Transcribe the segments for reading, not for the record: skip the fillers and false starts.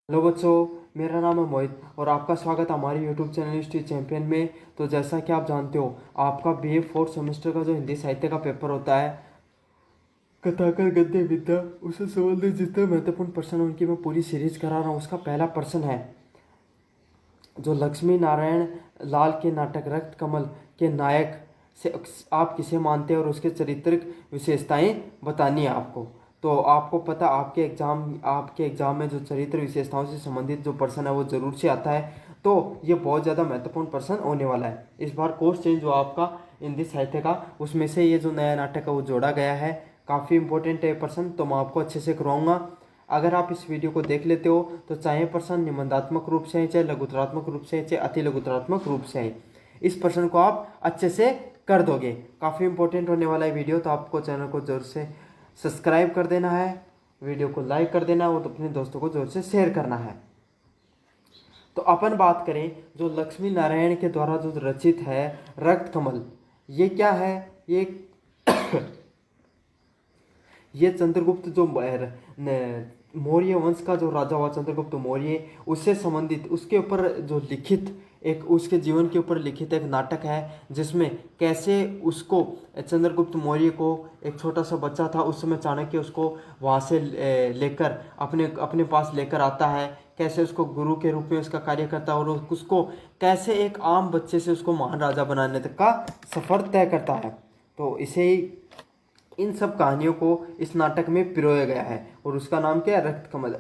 Hello बच्चों, मेरा नाम है मोहित और आपका स्वागत है हमारे यूट्यूब चैनल हिस्ट्री चैंपियन में। तो जैसा कि आप जानते हो, आपका बीए फोर्थ सेमेस्टर का जो हिंदी साहित्य का पेपर होता है, कथाकार गद्य विद्या, उससे संबंधित जितने महत्वपूर्ण प्रश्न हैं उनकी मैं पूरी सीरीज करा रहा हूँ। उसका पहला प्रश्न है जो लक्ष्मी नारायण लाल के नाटक रक्त कमल के नायक से आप किसे मानते हैं और उसके चारित्रिक विशेषताएं बतानी है आपको। तो आपको पता, आपके एग्जाम में जो चरित्र विशेषताओं से संबंधित जो प्रश्न है वो जरूर से आता है। तो ये बहुत ज़्यादा महत्वपूर्ण प्रश्न होने वाला है। इस बार कोर्स चेंज हुआ आपका हिंदी साहित्य का, उसमें से ये जो नया नाटक है वो जोड़ा गया है। काफ़ी इंपॉर्टेंट है प्रश्न, तो मैं आपको अच्छे से करवाऊंगा। अगर आप इस वीडियो को देख लेते हो तो चाहे प्रश्न निबंधात्मक रूप से है, चाहे लघुतरात्मक रूप से है, चाहे अति लघुतरात्मक रूप से है, इस प्रश्न को आप अच्छे से कर दोगे। काफ़ी इंपॉर्टेंट होने वाला है वीडियो, तो आपको चैनल को जोर से सब्सक्राइब कर देना है, वीडियो को लाइक कर देना है और अपने दोस्तों को जोर से शेयर करना है। तो अपन बात करें जो लक्ष्मी नारायण के द्वारा जो रचित है रक्त कमल, ये क्या है? ये चंद्रगुप्त जो मौर्य वंश का जो राजा हुआ चंद्रगुप्त मौर्य, उससे संबंधित उसके ऊपर जो लिखित एक उसके जीवन के ऊपर लिखित एक नाटक है, जिसमें कैसे उसको चंद्रगुप्त मौर्य को एक छोटा सा बच्चा था उस समय चाणक्य उसको वहाँ से लेकर अपने अपने पास लेकर आता है, कैसे उसको गुरु के रूप में उसका कार्य करता है और उसको कैसे एक आम बच्चे से उसको महान राजा बनाने तक का सफ़र तय करता है। तो इसे ही इन सब कहानियों को इस नाटक में पिरोया गया है और उसका नाम क्या है? रक्त कमल।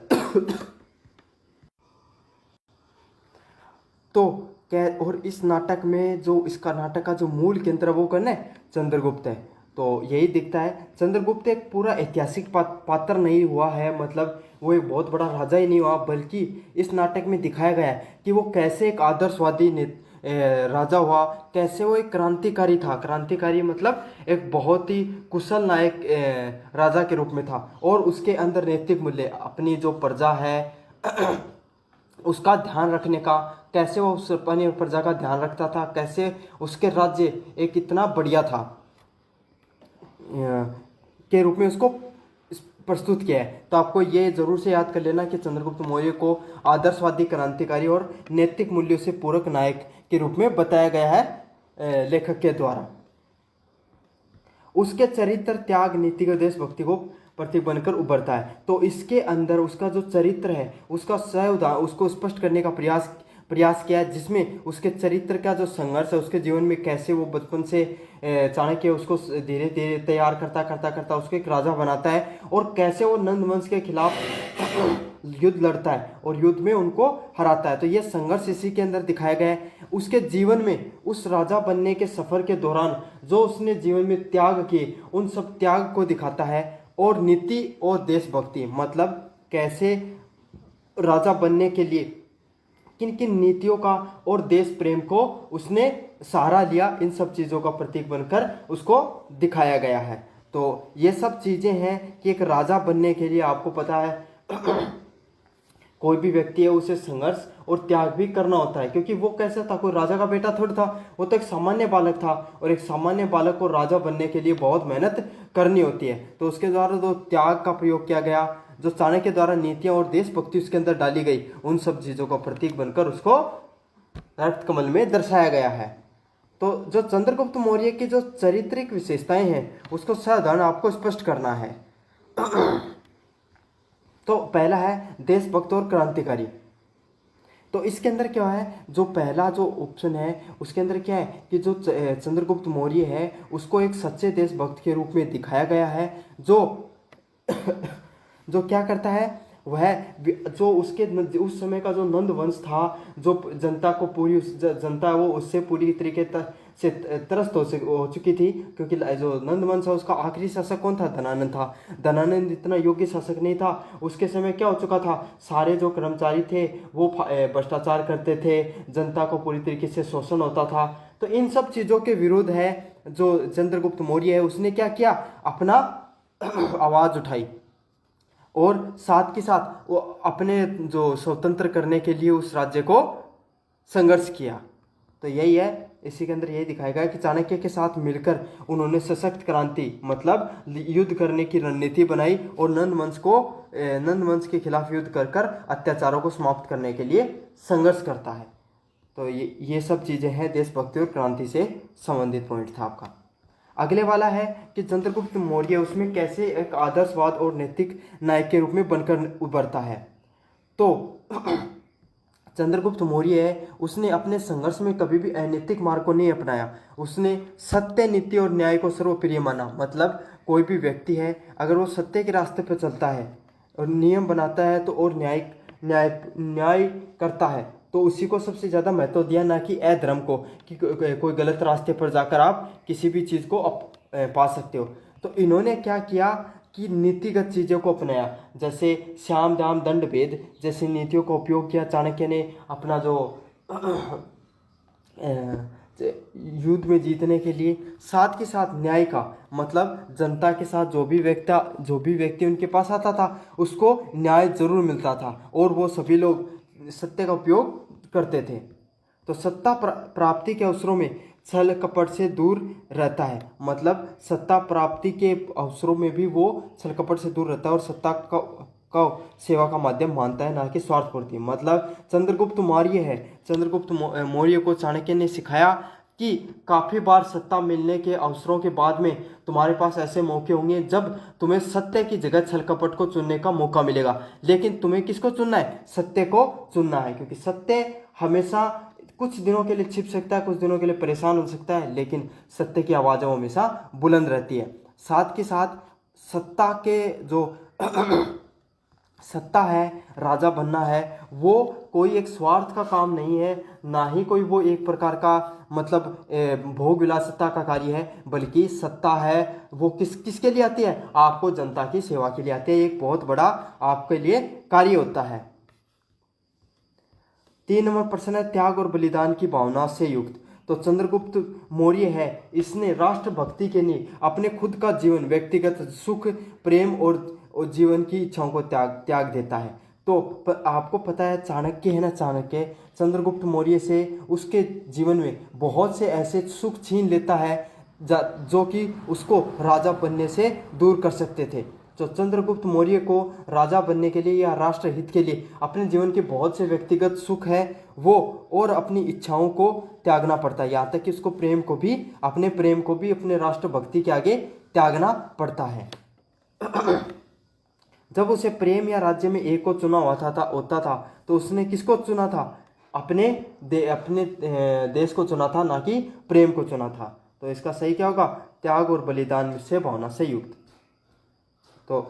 तो क्या, और इस नाटक में जो इसका नाटक का जो मूल केंद्र है वो कौन है? चंद्रगुप्त है। तो यही दिखता है चंद्रगुप्त एक पूरा ऐतिहासिक पात्र नहीं हुआ है, मतलब वो एक बहुत बड़ा राजा ही नहीं हुआ, बल्कि इस नाटक में दिखाया गया है कि वो कैसे एक आदर्शवादी राजा हुआ, कैसे वो एक क्रांतिकारी था। क्रांतिकारी मतलब एक बहुत ही कुशल नायक राजा के रूप में था, और उसके अंदर नैतिक मूल्य, अपनी जो प्रजा है उसका ध्यान रखने का, कैसे वो उस अपनी प्रजा का ध्यान रखता था, कैसे उसके राज्य एक इतना बढ़िया था के रूप में उसको प्रस्तुत किया है। तो आपको ये जरूर से याद कर लेना कि चंद्रगुप्त मौर्य को आदर्शवादी क्रांतिकारी और नैतिक मूल्यों से पूरक नायक के रूप में बताया गया है लेखक के द्वारा। उसके चरित्र त्याग, नीति और देशभक्ति को प्रतीक बनकर उभरता है। तो इसके अंदर उसका जो चरित्र है उसका उसको स्पष्ट करने का प्रयास किया है, जिसमें उसके चरित्र का जो संघर्ष है, उसके जीवन में कैसे वो बचपन से चाणक्य उसको धीरे धीरे तैयार करता करता करता उसको एक राजा बनाता है, और कैसे वो नंद वंश के खिलाफ युद्ध लड़ता है और युद्ध में उनको हराता है। तो ये संघर्ष इसी के अंदर दिखाया गया है। उसके जीवन में उस राजा बनने के सफर के दौरान जो उसने जीवन में त्याग किए, उन सब त्याग को दिखाता है। और नीति और देशभक्ति मतलब कैसे राजा बनने के लिए किन किन नीतियों का और देश प्रेम को उसने सहारा लिया, इन सब चीज़ों का प्रतीक बनकर उसको दिखाया गया है। तो ये सब चीज़ें हैं कि एक राजा बनने के लिए आपको पता है कोई भी व्यक्ति है उसे संघर्ष और त्याग भी करना होता है, क्योंकि वो कैसा था, कोई राजा का बेटा थोड़ा था, वो तो एक सामान्य बालक था, और एक सामान्य बालक को राजा बनने के लिए बहुत मेहनत करनी होती है। तो उसके द्वारा जो त्याग का प्रयोग किया गया, जो चाणक्य द्वारा नीतियां और देशभक्ति उसके अंदर डाली गई, उन सब चीज़ों का प्रतीक बनकर उसको रक्त कमल में दर्शाया गया है। तो जो चंद्रगुप्त मौर्य की जो चारित्रिक विशेषताएं हैं उसको साधारण आपको स्पष्ट करना है। तो पहला है देशभक्त और क्रांतिकारी। तो इसके अंदर क्या है, जो पहला जो ऑप्शन है उसके अंदर क्या है कि जो चंद्रगुप्त मौर्य है उसको एक सच्चे देशभक्त के रूप में दिखाया गया है, जो जो क्या करता है, वह जो उसके उस समय का जो नंद वंश था, जो जनता को पूरी जनता वो उससे पूरी तरीके से त्रस्त हो चुकी थी, क्योंकि जो नंद वंश है उसका आखिरी शासक कौन था? धनानंद था। धनानंद इतना योग्य शासक नहीं था। उसके समय क्या हो चुका था, सारे जो कर्मचारी थे वो भ्रष्टाचार करते थे, जनता को पूरी तरीके से शोषण होता था। तो इन सब चीज़ों के विरुद्ध है जो चंद्रगुप्त मौर्य है, उसने क्या किया, अपना आवाज़ उठाई, और साथ के साथ वो अपने जो स्वतंत्र करने के लिए उस राज्य को संघर्ष किया। तो यही है इसी के अंदर यही दिखाया गया कि चाणक्य के साथ मिलकर उन्होंने सशक्त क्रांति मतलब युद्ध करने की रणनीति बनाई और नंद वंश के खिलाफ युद्ध कर कर अत्याचारों को समाप्त करने के लिए संघर्ष करता है। तो ये सब चीज़ें हैं देशभक्ति और क्रांति से संबंधित पॉइंट था आपका। अगले वाला है कि चंद्रगुप्त मौर्य उसमें कैसे एक आदर्शवाद और नैतिक नायक के रूप में बनकर उभरता है। तो चंद्रगुप्त मौर्य है, उसने अपने संघर्ष में कभी भी अनैतिक मार्ग को नहीं अपनाया। उसने सत्य, नीति और न्याय को सर्वप्रिय माना। मतलब कोई भी व्यक्ति है अगर वो सत्य के रास्ते पर चलता है और नियम बनाता है तो और न्याय करता है तो उसी को सबसे ज़्यादा महत्व दिया, ना कि अधर्म को, कि कोई गलत रास्ते पर जाकर आप किसी भी चीज़ को पा सकते हो। तो इन्होंने क्या किया कि नीतिगत चीज़ों को अपनाया, जैसे श्याम दाम दंड भेद जैसी नीतियों का उपयोग किया। चाणक्य ने अपना जो युद्ध में जीतने के लिए, साथ के साथ न्याय का मतलब जनता के साथ जो भी व्यक्ति उनके पास आता था उसको न्याय जरूर मिलता था और वो सभी लोग सत्य का उपयोग करते थे। तो सत्ता प्राप्ति के अवसरों में छल कपट से दूर रहता है। मतलब सत्ता प्राप्ति के अवसरों में भी वो छल कपट से दूर रहता है और सत्ता का सेवा का माध्यम मानता है, ना कि स्वार्थ पूर्ति। मतलब चंद्रगुप्त मौर्य को चाणक्य ने सिखाया कि काफ़ी बार सत्ता मिलने के अवसरों के बाद में तुम्हारे पास ऐसे मौके होंगे जब तुम्हें सत्य की जगह छल कपट को चुनने का मौका मिलेगा, लेकिन तुम्हें किसको चुनना है? सत्य को चुनना है, क्योंकि सत्य हमेशा कुछ दिनों के लिए छिप सकता है, कुछ दिनों के लिए परेशान हो सकता है, लेकिन सत्य की आवाज़ हमेशा बुलंद रहती है। साथ के साथ सत्ता के जो सत्ता है, राजा बनना है, वो कोई एक स्वार्थ का काम नहीं है, ना ही कोई वो एक प्रकार का मतलब भोग विलासिता का कार्य है, बल्कि सत्ता है वो किसके लिए आती है? आपको जनता की सेवा के लिए आती है। एक बहुत बड़ा आपके लिए कार्य होता है। 3 नंबर प्रश्न है त्याग और बलिदान की भावना से युक्त। तो चंद्रगुप्त मौर्य है, इसने राष्ट्रभक्ति के लिए अपने खुद का जीवन, व्यक्तिगत सुख, प्रेम और जीवन की इच्छाओं को त्याग देता है। तो आपको पता है चाणक्य है ना, चाणक्य चंद्रगुप्त मौर्य से उसके जीवन में बहुत से ऐसे सुख छीन लेता है जो कि उसको राजा बनने से दूर कर सकते थे। तो चंद्रगुप्त मौर्य को राजा बनने के लिए या राष्ट्रहित के लिए अपने जीवन के बहुत से व्यक्तिगत सुख है वो और अपनी इच्छाओं को त्यागना पड़ता है, यहाँ तक कि उसको अपने प्रेम को भी अपने राष्ट्रभक्ति के आगे त्यागना पड़ता है। जब उसे प्रेम या राज्य में एक को चुना होता था तो उसने किसको चुना था? अपने देश को चुना था, ना कि प्रेम को चुना था। तो इसका सही क्या होगा? त्याग और बलिदान से भावना से युक्त। तो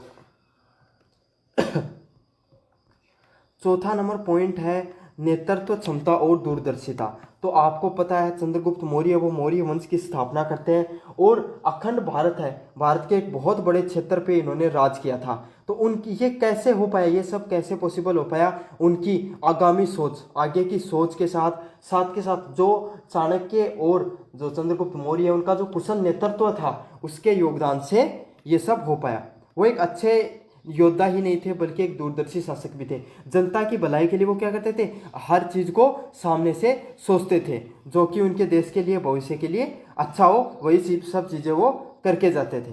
चौथा नंबर पॉइंट है नेतृत्व क्षमता और दूरदर्शिता। तो आपको पता है चंद्रगुप्त मौर्य वो मौर्य वंश की स्थापना करते हैं और अखंड भारत है, भारत के एक बहुत बड़े क्षेत्र पे इन्होंने राज किया था। तो उनकी ये कैसे हो पाया, ये सब कैसे पॉसिबल हो पाया? उनकी आगामी सोच, आगे की सोच के साथ के साथ जो चाणक्य और जो चंद्रगुप्त मौर्य उनका जो कुशल नेतृत्व था उसके योगदान से ये सब हो पाया। वो एक अच्छे योद्धा ही नहीं थे बल्कि एक दूरदर्शी शासक भी थे। जनता की भलाई के लिए वो क्या करते थे? हर चीज़ को सामने से सोचते थे जो कि उनके देश के लिए, भविष्य के लिए अच्छा हो, वही सब चीज़ें वो करके जाते थे।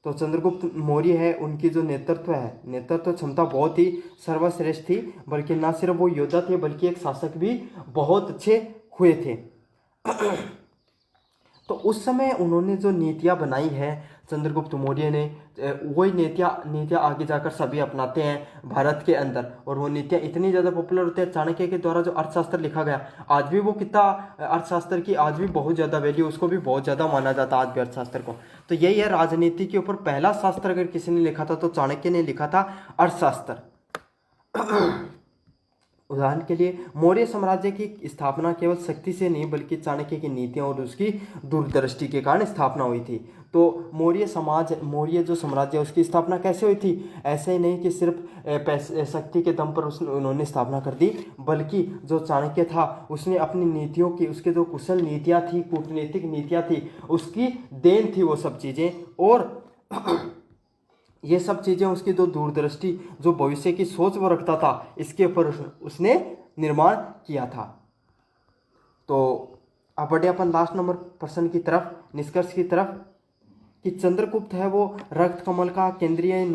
तो चंद्रगुप्त मौर्य है, उनकी जो नेतृत्व क्षमता बहुत ही सर्वश्रेष्ठ थी, बल्कि ना सिर्फ वो योद्धा थे बल्कि एक शासक भी बहुत अच्छे हुए थे। तो उस समय उन्होंने जो नीतियाँ बनाई है चंद्रगुप्त मौर्य ने, वही नीतियाँ आगे जाकर सभी अपनाते हैं भारत के अंदर, और वो नीतियाँ इतनी ज़्यादा पॉपुलर होती है। चाणक्य के द्वारा जो अर्थशास्त्र लिखा गया, आज भी वो कितना अर्थशास्त्र की आज भी बहुत ज़्यादा वैल्यू, उसको भी बहुत ज़्यादा माना जाता है आज भी अर्थशास्त्र को। तो यही है राजनीति के ऊपर पहला शास्त्र अगर किसी ने लिखा था तो चाणक्य ने लिखा था, अर्थशास्त्र। उदाहरण के लिए मौर्य साम्राज्य की स्थापना केवल शक्ति से नहीं बल्कि चाणक्य की नीतियों और उसकी दूरदृष्टि के कारण स्थापना हुई थी। तो मौर्य जो साम्राज्य उसकी स्थापना कैसे हुई थी? ऐसे ही नहीं कि सिर्फ शक्ति के दम पर उन्होंने स्थापना कर दी, बल्कि जो चाणक्य था उसने अपनी नीतियों की, उसके जो कुशल नीतियाँ थी, कूटनीतिक नीतियाँ थी, उसकी देन थी वो सब चीज़ें। और ये सब चीज़ें उसकी जो दूरदृष्टि, जो भविष्य की सोच वो रखता था, इसके ऊपर उसने निर्माण किया था। तो अब बढ़े अपन लास्ट नंबर प्रश्न की तरफ, निष्कर्ष की तरफ, कि चंद्रगुप्त है वो रक्त कमल का केंद्रीय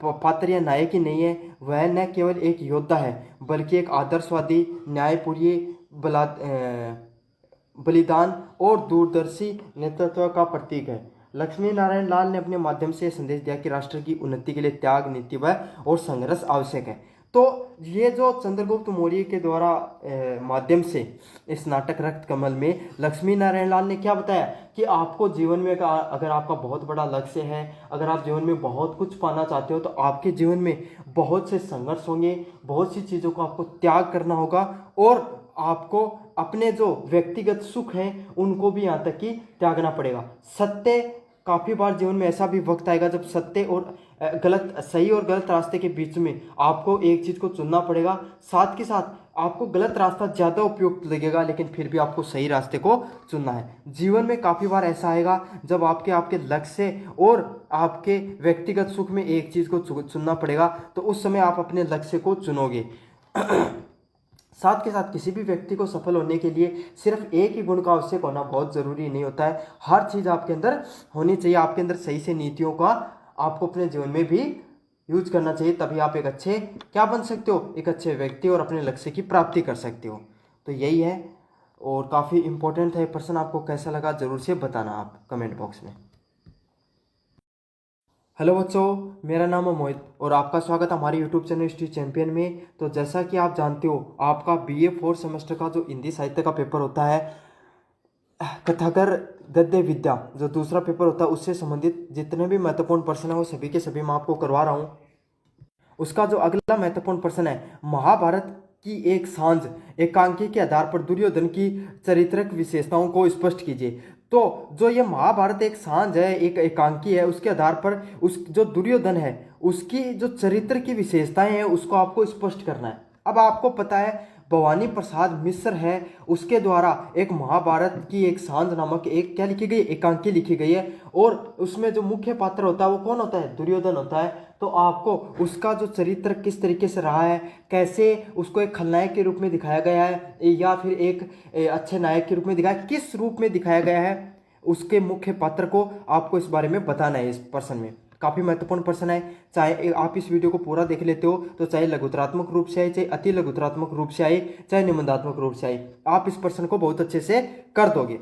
पात्र या नायक ही नहीं है। वह न केवल एक योद्धा है बल्कि एक आदर्शवादी, न्यायप्रिय, बलिदान और दूरदर्शी नेतृत्व का प्रतीक है। लक्ष्मी नारायण लाल ने अपने माध्यम से संदेश दिया कि राष्ट्र की उन्नति के लिए त्याग, नीतिवय और संघर्ष आवश्यक है। तो ये जो चंद्रगुप्त मौर्य के द्वारा माध्यम से इस नाटक रक्त कमल में लक्ष्मी नारायण लाल ने क्या बताया कि आपको जीवन में अगर आपका बहुत बड़ा लक्ष्य है, अगर आप जीवन में बहुत कुछ पाना चाहते हो, तो आपके जीवन में बहुत से संघर्ष होंगे, बहुत सी चीज़ों को आपको त्याग करना होगा और आपको अपने जो व्यक्तिगत सुख हैं उनको भी यहाँ तक कि त्यागना पड़ेगा। सत्य, काफ़ी बार जीवन में ऐसा भी वक्त आएगा जब सत्य और सही और गलत रास्ते के बीच में आपको एक चीज़ को चुनना पड़ेगा। साथ के साथ आपको गलत रास्ता ज़्यादा उपयुक्त लगेगा, लेकिन फिर भी आपको सही रास्ते को चुनना है। जीवन में काफ़ी बार ऐसा आएगा जब आपके लक्ष्य और आपके व्यक्तिगत सुख में एक चीज़ को चुनना पड़ेगा, तो उस समय आप अपने लक्ष्य को चुनोगे। साथ के साथ किसी भी व्यक्ति को सफल होने के लिए सिर्फ एक ही गुण का आवश्यक होना बहुत ज़रूरी नहीं होता है। हर चीज़ आपके अंदर होनी चाहिए। आपके अंदर सही से नीतियों का आपको अपने जीवन में भी यूज करना चाहिए, तभी आप एक अच्छे क्या बन सकते हो, एक अच्छे व्यक्ति और अपने लक्ष्य की प्राप्ति कर सकते हो। तो यही है और काफ़ी इंपॉर्टेंट है प्रश्न। आपको कैसा लगा ज़रूर से बताना आप कमेंट बॉक्स में। हेलो बच्चों, मेरा नाम है मोहित और आपका स्वागत है हमारे यूट्यूब चैनल हिस्ट्री चैंपियन में। तो जैसा कि आप जानते हो, आपका बीए 4th सेमेस्टर का जो हिंदी साहित्य का पेपर होता है, कथाकर गद्य विद्या, जो दूसरा पेपर होता है, उससे संबंधित जितने भी महत्वपूर्ण प्रश्न है वो सभी के सभी मैं आपको करवा रहा हूँ। उसका जो अगला महत्वपूर्ण प्रश्न है, महाभारत की एक सांझ एकांकी के आधार पर दुर्योधन की चारित्रिक विशेषताओं को स्पष्ट कीजिए। तो जो ये महाभारत एक सांझ है, एक एकांकी है, उसके आधार पर उस जो दुर्योधन है उसकी जो चरित्र की विशेषताएं हैं उसको आपको स्पष्ट करना है। अब आपको पता है भवानी प्रसाद मिश्र है, उसके द्वारा एक महाभारत की एक सांझ नामक एक क्या लिखी गई, एकांकी लिखी गई है और उसमें जो मुख्य पात्र होता है वो कौन होता है, दुर्योधन होता है। तो आपको उसका जो चरित्र किस तरीके से रहा है, कैसे उसको एक खलनायक के रूप में दिखाया गया है या फिर एक अच्छे नायक के रूप में दिखाया, किस रूप में दिखाया गया है, उसके मुख्य पात्र को आपको इस बारे में बताना है। इस प्रश्न में काफ़ी महत्वपूर्ण प्रश्न है। चाहे आप इस वीडियो को पूरा देख लेते हो तो चाहे लघुतरात्मक रूप से आए, चाहे अति लघुतरात्मक रूप से आए, चाहे निबंधात्मक रूप से आए, आप इस प्रश्न को बहुत अच्छे से कर दोगे।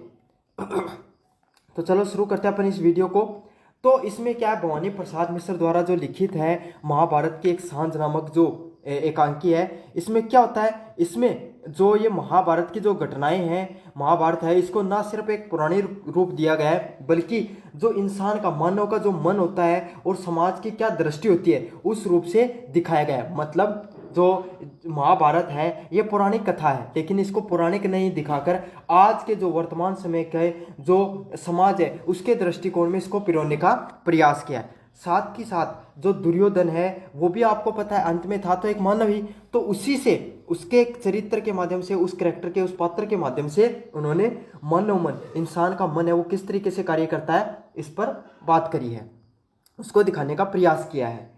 तो चलो शुरू करते हैं अपन इस वीडियो को। तो इसमें क्या है, भवानी प्रसाद मिश्र द्वारा जो लिखित है महाभारत की एक सांझ नामक जो एकांकी है, इसमें क्या होता है, इसमें जो ये महाभारत की जो घटनाएं हैं, महाभारत है, इसको ना सिर्फ एक पौराणिक रूप दिया गया है बल्कि जो इंसान का मानव का जो मन होता है और समाज की क्या दृष्टि होती है उस रूप से दिखाया गया है। मतलब जो महाभारत है ये पौराणिक कथा है, लेकिन इसको पौराणिक नहीं दिखाकर आज के जो वर्तमान समय के जो समाज है उसके दृष्टिकोण में इसको पिरोने का प्रयास किया है। साथ ही साथ जो दुर्योधन है वो भी आपको पता है अंत में था तो एक मानव ही, तो उसी से उसके एक चरित्र के माध्यम से, उस कैरेक्टर के, उस पात्र के माध्यम से उन्होंने मन इंसान का मन है वो किस तरीके से कार्य करता है इस पर बात करी है, उसको दिखाने का प्रयास किया है।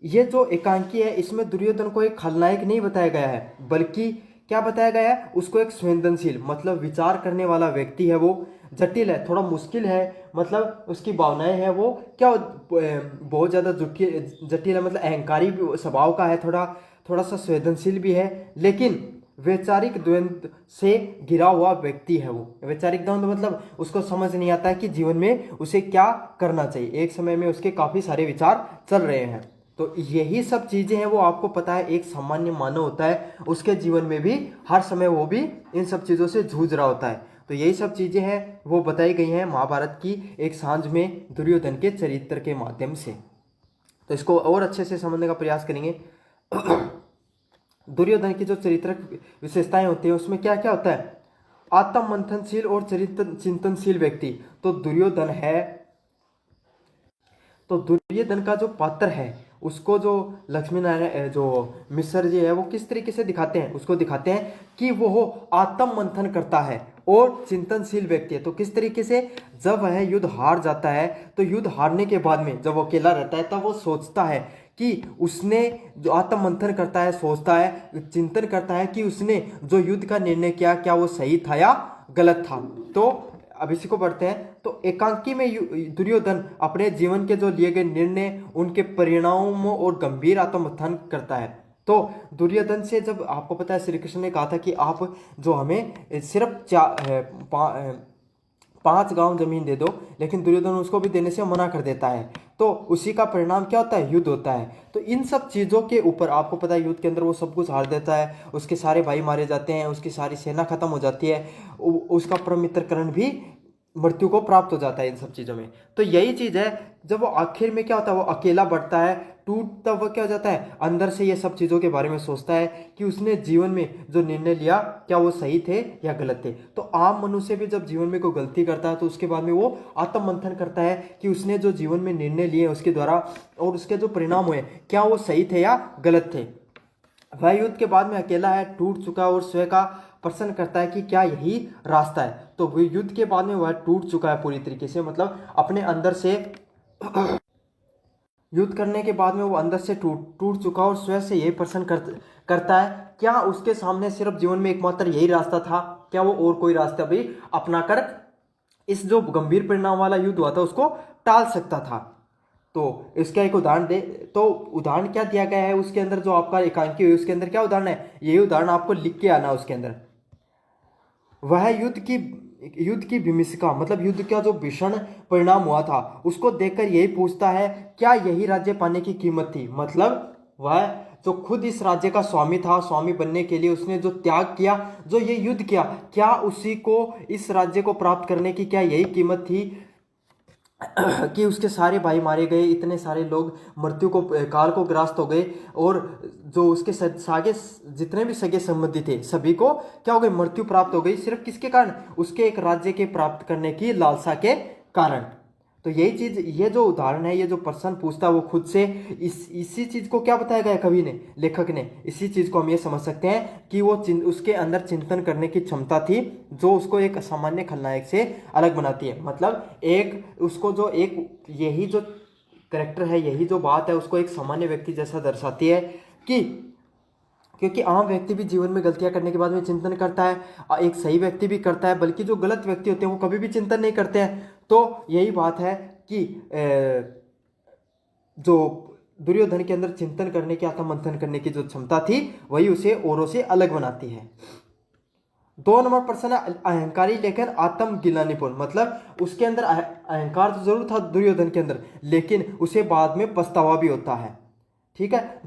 ये जो एकांकी है इसमें दुर्योधन को एक खलनायक नहीं बताया गया है बल्कि क्या बताया गया है, उसको एक संवेदनशील मतलब विचार करने वाला व्यक्ति है। वो जटिल है, थोड़ा मुश्किल है, मतलब उसकी भावनाएं हैं वो क्या बहुत ज़्यादा जटिल है, मतलब अहंकारी स्वभाव का है, थोड़ा सा संवेदनशील भी है, लेकिन वैचारिक द्वंद्व से घिरा हुआ व्यक्ति है वो। वैचारिक द्वंद्व मतलब उसको समझ नहीं आता है कि जीवन में उसे क्या करना चाहिए, एक समय में उसके काफ़ी सारे विचार चल रहे हैं। तो यही सब चीज़ें हैं वो आपको पता है, एक सामान्य मानव होता है उसके जीवन में भी हर समय वो भी इन सब चीज़ों से जूझ रहा होता है। तो यही सब चीज़ें हैं वो बताई गई हैं महाभारत की एक सांझ में दुर्योधन के चरित्र के माध्यम से। तो इसको और अच्छे से समझने का प्रयास करेंगे। दुर्योधन की जो चरित्र विशेषताएं होती हैं उसमें क्या क्या होता है, आत्म मंथनशील और चरित्र चिंतनशील व्यक्ति। तो दुर्योधन है, तो दुर्योधन का जो पात्र है उसको जो लक्ष्मी नारायण जो मिश्र जी है वो किस तरीके से दिखाते हैं, उसको दिखाते हैं कि वो आत्म मंथन करता है और चिंतनशील व्यक्ति है। तो किस तरीके से, जब वह युद्ध हार जाता है तो युद्ध हारने के बाद में जब वो अकेला रहता है तब वो सोचता है कि उसने जो आत्म मंथन करता है, सोचता है, चिंतन करता है कि उसने जो युद्ध का निर्णय किया क्या वो सही था या गलत था। तो अब इसी को पढ़ते हैं। तो एकांकी में दुर्योधन अपने जीवन के जो लिए गए निर्णय, उनके परिणामों और गंभीर आत्ममथन करता है। तो दुर्योधन से, जब आपको पता है श्री कृष्ण ने कहा था कि आप जो हमें सिर्फ 5 गांव जमीन दे दो, लेकिन दुर्योधन उसको भी देने से मना कर देता है। तो उसी का परिणाम क्या होता है? युद्ध होता है। तो इन सब चीज़ों के ऊपर आपको पता है युद्ध के अंदर वो सब कुछ हार देता है, उसके सारे भाई मारे जाते हैं, उसकी सारी सेना खत्म हो जाती है, उसका परम मित्र कर्ण भी मृत्यु को प्राप्त हो जाता है इन सब चीज़ों में। तो यही चीज़ है, जब वो आखिर में क्या होता है, वो अकेला बढ़ता है, टूटता हुआ क्या हो जाता है, अंदर से ये सब चीज़ों के बारे में सोचता है कि उसने जीवन में जो निर्णय लिया क्या वो सही थे या गलत थे। तो आम मनुष्य भी जब जीवन में कोई गलती करता है तो उसके बाद में वो आत्ममंथन करता है कि उसने जो जीवन में निर्णय लिए उसके द्वारा और उसके जो परिणाम हुए क्या वो सही थे या गलत थे। वह युद्ध के बाद में अकेला है, टूट चुका और स्वयं का प्रश्न करता है कि क्या यही रास्ता है। तो वह युद्ध के बाद में वह टूट चुका है पूरी तरीके से, मतलब अपने अंदर से युद्ध करने के बाद में वो अंदर से टूट चुका और स्वयं से यही प्रश्न करता है क्या उसके सामने सिर्फ जीवन में एकमात्र यही रास्ता था, क्या वो और कोई रास्ता भी अपनाकर इस जो गंभीर परिणाम वाला युद्ध हुआ था उसको टाल सकता था। तो इसका एक उदाहरण दे, तो उदाहरण क्या दिया गया है उसके अंदर, जो आपका एकांकी हुई उसके अंदर क्या उदाहरण है, यही उदाहरण आपको लिख के आना उसके अंदर। वह युद्ध की विमिशिका, मतलब युद्ध का जो भीषण परिणाम हुआ था उसको देखकर यही पूछता है क्या यही राज्य पाने की कीमत थी। मतलब वह जो खुद इस राज्य का स्वामी था, स्वामी बनने के लिए उसने जो त्याग किया, जो ये युद्ध किया, क्या उसी को इस राज्य को प्राप्त करने की क्या यही कीमत थी कि उसके सारे भाई मारे गए, इतने सारे लोग मृत्यु को काल को ग्रास्त हो गए, और जो उसके सागे जितने भी सगे संबंधी थे सभी को क्या हो गए, मृत्यु प्राप्त हो गई, सिर्फ किसके कारण, उसके एक राज्य के प्राप्त करने की लालसा के कारण। तो यही चीज, ये जो उदाहरण है, ये जो पर्सन पूछता है वो खुद से इसी चीज को क्या बताया गया कवि ने, लेखक ने, इसी चीज को हम ये समझ सकते हैं कि वो उसके अंदर चिंतन करने की क्षमता थी जो उसको एक सामान्य खलनायक से अलग बनाती है। मतलब एक उसको जो एक यही जो करेक्टर है, यही जो बात है उसको एक सामान्य व्यक्ति जैसा दर्शाती है कि क्योंकि आम व्यक्ति भी जीवन में गलतियां करने के बाद में चिंतन करता है, एक सही व्यक्ति भी करता है, बल्कि जो गलत व्यक्ति होते हैं वो कभी भी चिंतन नहीं करते हैं। तो यही बात है कि जो दुर्योधन के अंदर चिंतन करने की, आत्ममंथन करने की जो क्षमता थी वही उसे औरों से अलग बनाती है। 2 नंबर प्रश्न है अहंकारी लेकिन आत्मगिला निपुण। मतलब उसके अंदर अहंकार तो जरूर था दुर्योधन के अंदर, लेकिन उसे बाद में पछतावा भी होता है। ठीक है,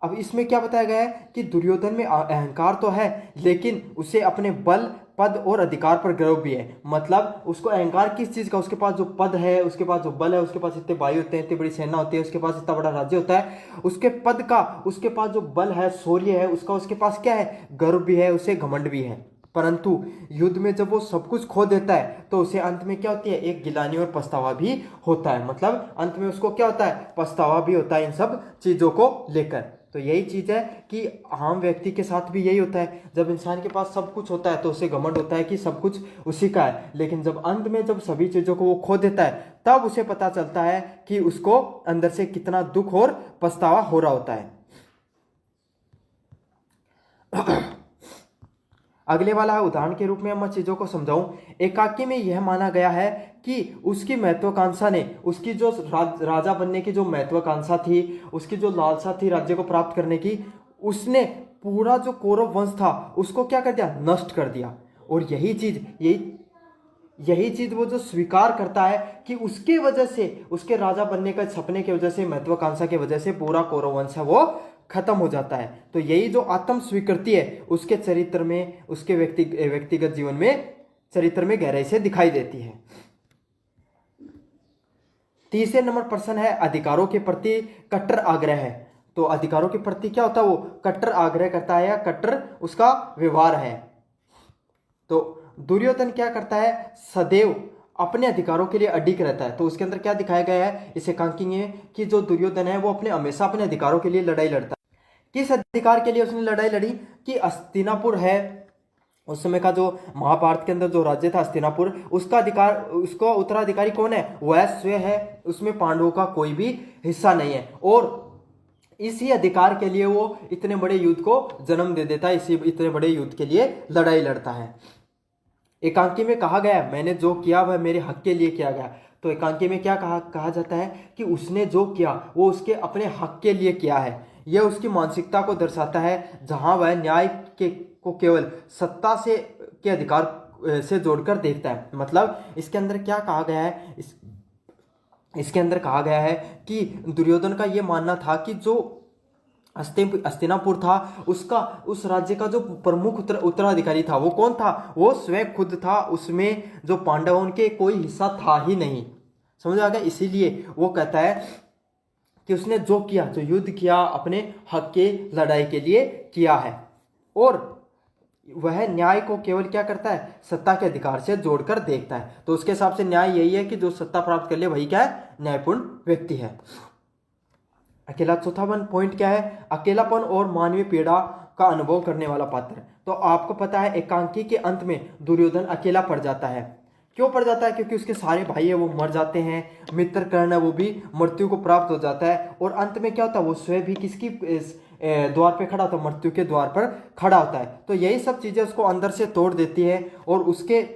अब इसमें क्या बताया गया है कि दुर्योधन में अहंकार तो है लेकिन उसे अपने बल, पद और अधिकार पर गर्व भी है। मतलब उसको अहंकार किस चीज का, उसके पास जो पद है, उसके पास जो बल है, उसके पास इतने भाई होते हैं, इतनी बड़ी सेना होती है, उसके पास इतना बड़ा राज्य होता है, उसके पद का, उसके पास जो बल है, शौर्य है उसका, उसके पास क्या है, गर्व भी है, उसे घमंड भी है। परंतु युद्ध में जब वो सब कुछ खो देता है तो उसे अंत में क्या होती है, एक गिलानी और पछतावा भी होता है। मतलब अंत में उसको क्या होता है, पछतावा भी होता है इन सब चीजों को लेकर। तो यही चीज है कि आम व्यक्ति के साथ भी यही होता है, जब इंसान के पास सब कुछ होता है तो उसे घमंड होता है कि सब कुछ उसी का है, लेकिन जब अंत में जब सभी चीजों को वो खो देता है तब उसे पता चलता है कि उसको अंदर से कितना दुख और पछतावा हो रहा होता है। अगले वाला है उदाहरण के रूप में मैं चीजों को समझाऊं। एकाकी में यह माना गया है कि उसकी महत्वाकांक्षा ने, उसकी जो राजा बनने की जो महत्वाकांक्षा थी, उसकी जो लालसा थी राज्य को प्राप्त करने की, उसने पूरा जो कौरव वंश था उसको क्या कर दिया, नष्ट कर दिया। और यही चीज वो जो स्वीकार करता है कि उसके वजह से, उसके राजा बनने का सपने की वजह से, महत्वाकांक्षा की वजह से पूरा कौरव वंश है वो खत्म हो जाता है। तो यही जो आत्म स्वीकृति है उसके चरित्र में, उसके व्यक्तिगत जीवन में, चरित्र में गहराई से दिखाई देती है। तीसरे नंबर प्रश्न है अधिकारों के प्रति कट्टर आग्रह है। तो अधिकारों के प्रति क्या होता है, वो कट्टर आग्रह करता है या कट्टर उसका व्यवहार है। तो दुर्योधन क्या करता है, सदैव अपने अधिकारों के लिए अडिग रहता है। तो उसके अंदर क्या दिखाया गया है इस एकांकी में कि जो दुर्योधन है वो हमेशा अपने अधिकारों के लिए लड़ाई लड़ता है। किस अधिकार के लिए उसने लड़ाई लड़ी कि हस्तिनापुर है, उस समय का जो महाभारत के अंदर जो राज्य था हस्तिनापुर, उसका अधिकार, उसका उत्तराधिकारी कौन है, वह स्वयं है, उसमें पांडवों का कोई भी हिस्सा नहीं है। और इसी अधिकार के लिए वो इतने बड़े युद्ध को जन्म दे देता है, इसी इतने बड़े युद्ध के लिए लड़ाई लड़ता है। एकांकी में कहा गया है मैंने जो किया वह मेरे हक के लिए किया गया। तो एकांकी में क्या कहा जाता है कि उसने जो किया वो उसके अपने हक के लिए किया है। यह उसकी मानसिकता को दर्शाता है जहां वह न्याय के को केवल सत्ता से के अधिकार से जोड़कर देखता है। मतलब इसके अंदर क्या कहा गया है, इसके अंदर कहा गया है कि दुर्योधन का यह मानना था कि जो हस्तिनापुर था उसका उस राज्य का जो प्रमुख उत्तराधिकारी था वो कौन था, वो स्वयं खुद था। उसमें जो पांडवों के कोई हिस्सा था ही नहीं। समझ आ गया। इसीलिए वो कहता है कि उसने जो किया, जो युद्ध किया, अपने हक के लड़ाई के लिए किया है और वह न्याय को केवल क्या करता है, सत्ता के अधिकार से जोड़कर देखता है। तो उसके हिसाब से न्याय यही है कि जो सत्ता प्राप्त कर ले वही क्या है, न्यायपूर्ण व्यक्ति है। अकेला चौथा पॉइंट क्या है, अकेलापन और मानवीय पीड़ा का अनुभव करने वाला पात्र। तो आपको पता है एकांकी के अंत में दुर्योधन अकेला पड़ जाता है। क्यों पड़ जाता है, क्योंकि उसके सारे भाई है वो मर जाते हैं, मित्र कर्ण है वो भी मृत्यु को प्राप्त हो जाता है और अंत में क्या होता है, वो स्वयं भी किसकी द्वार पे खड़ा होता है, मृत्यु के द्वार पर खड़ा होता है। तो यही सब चीजें उसको अंदर से तोड़ देती है और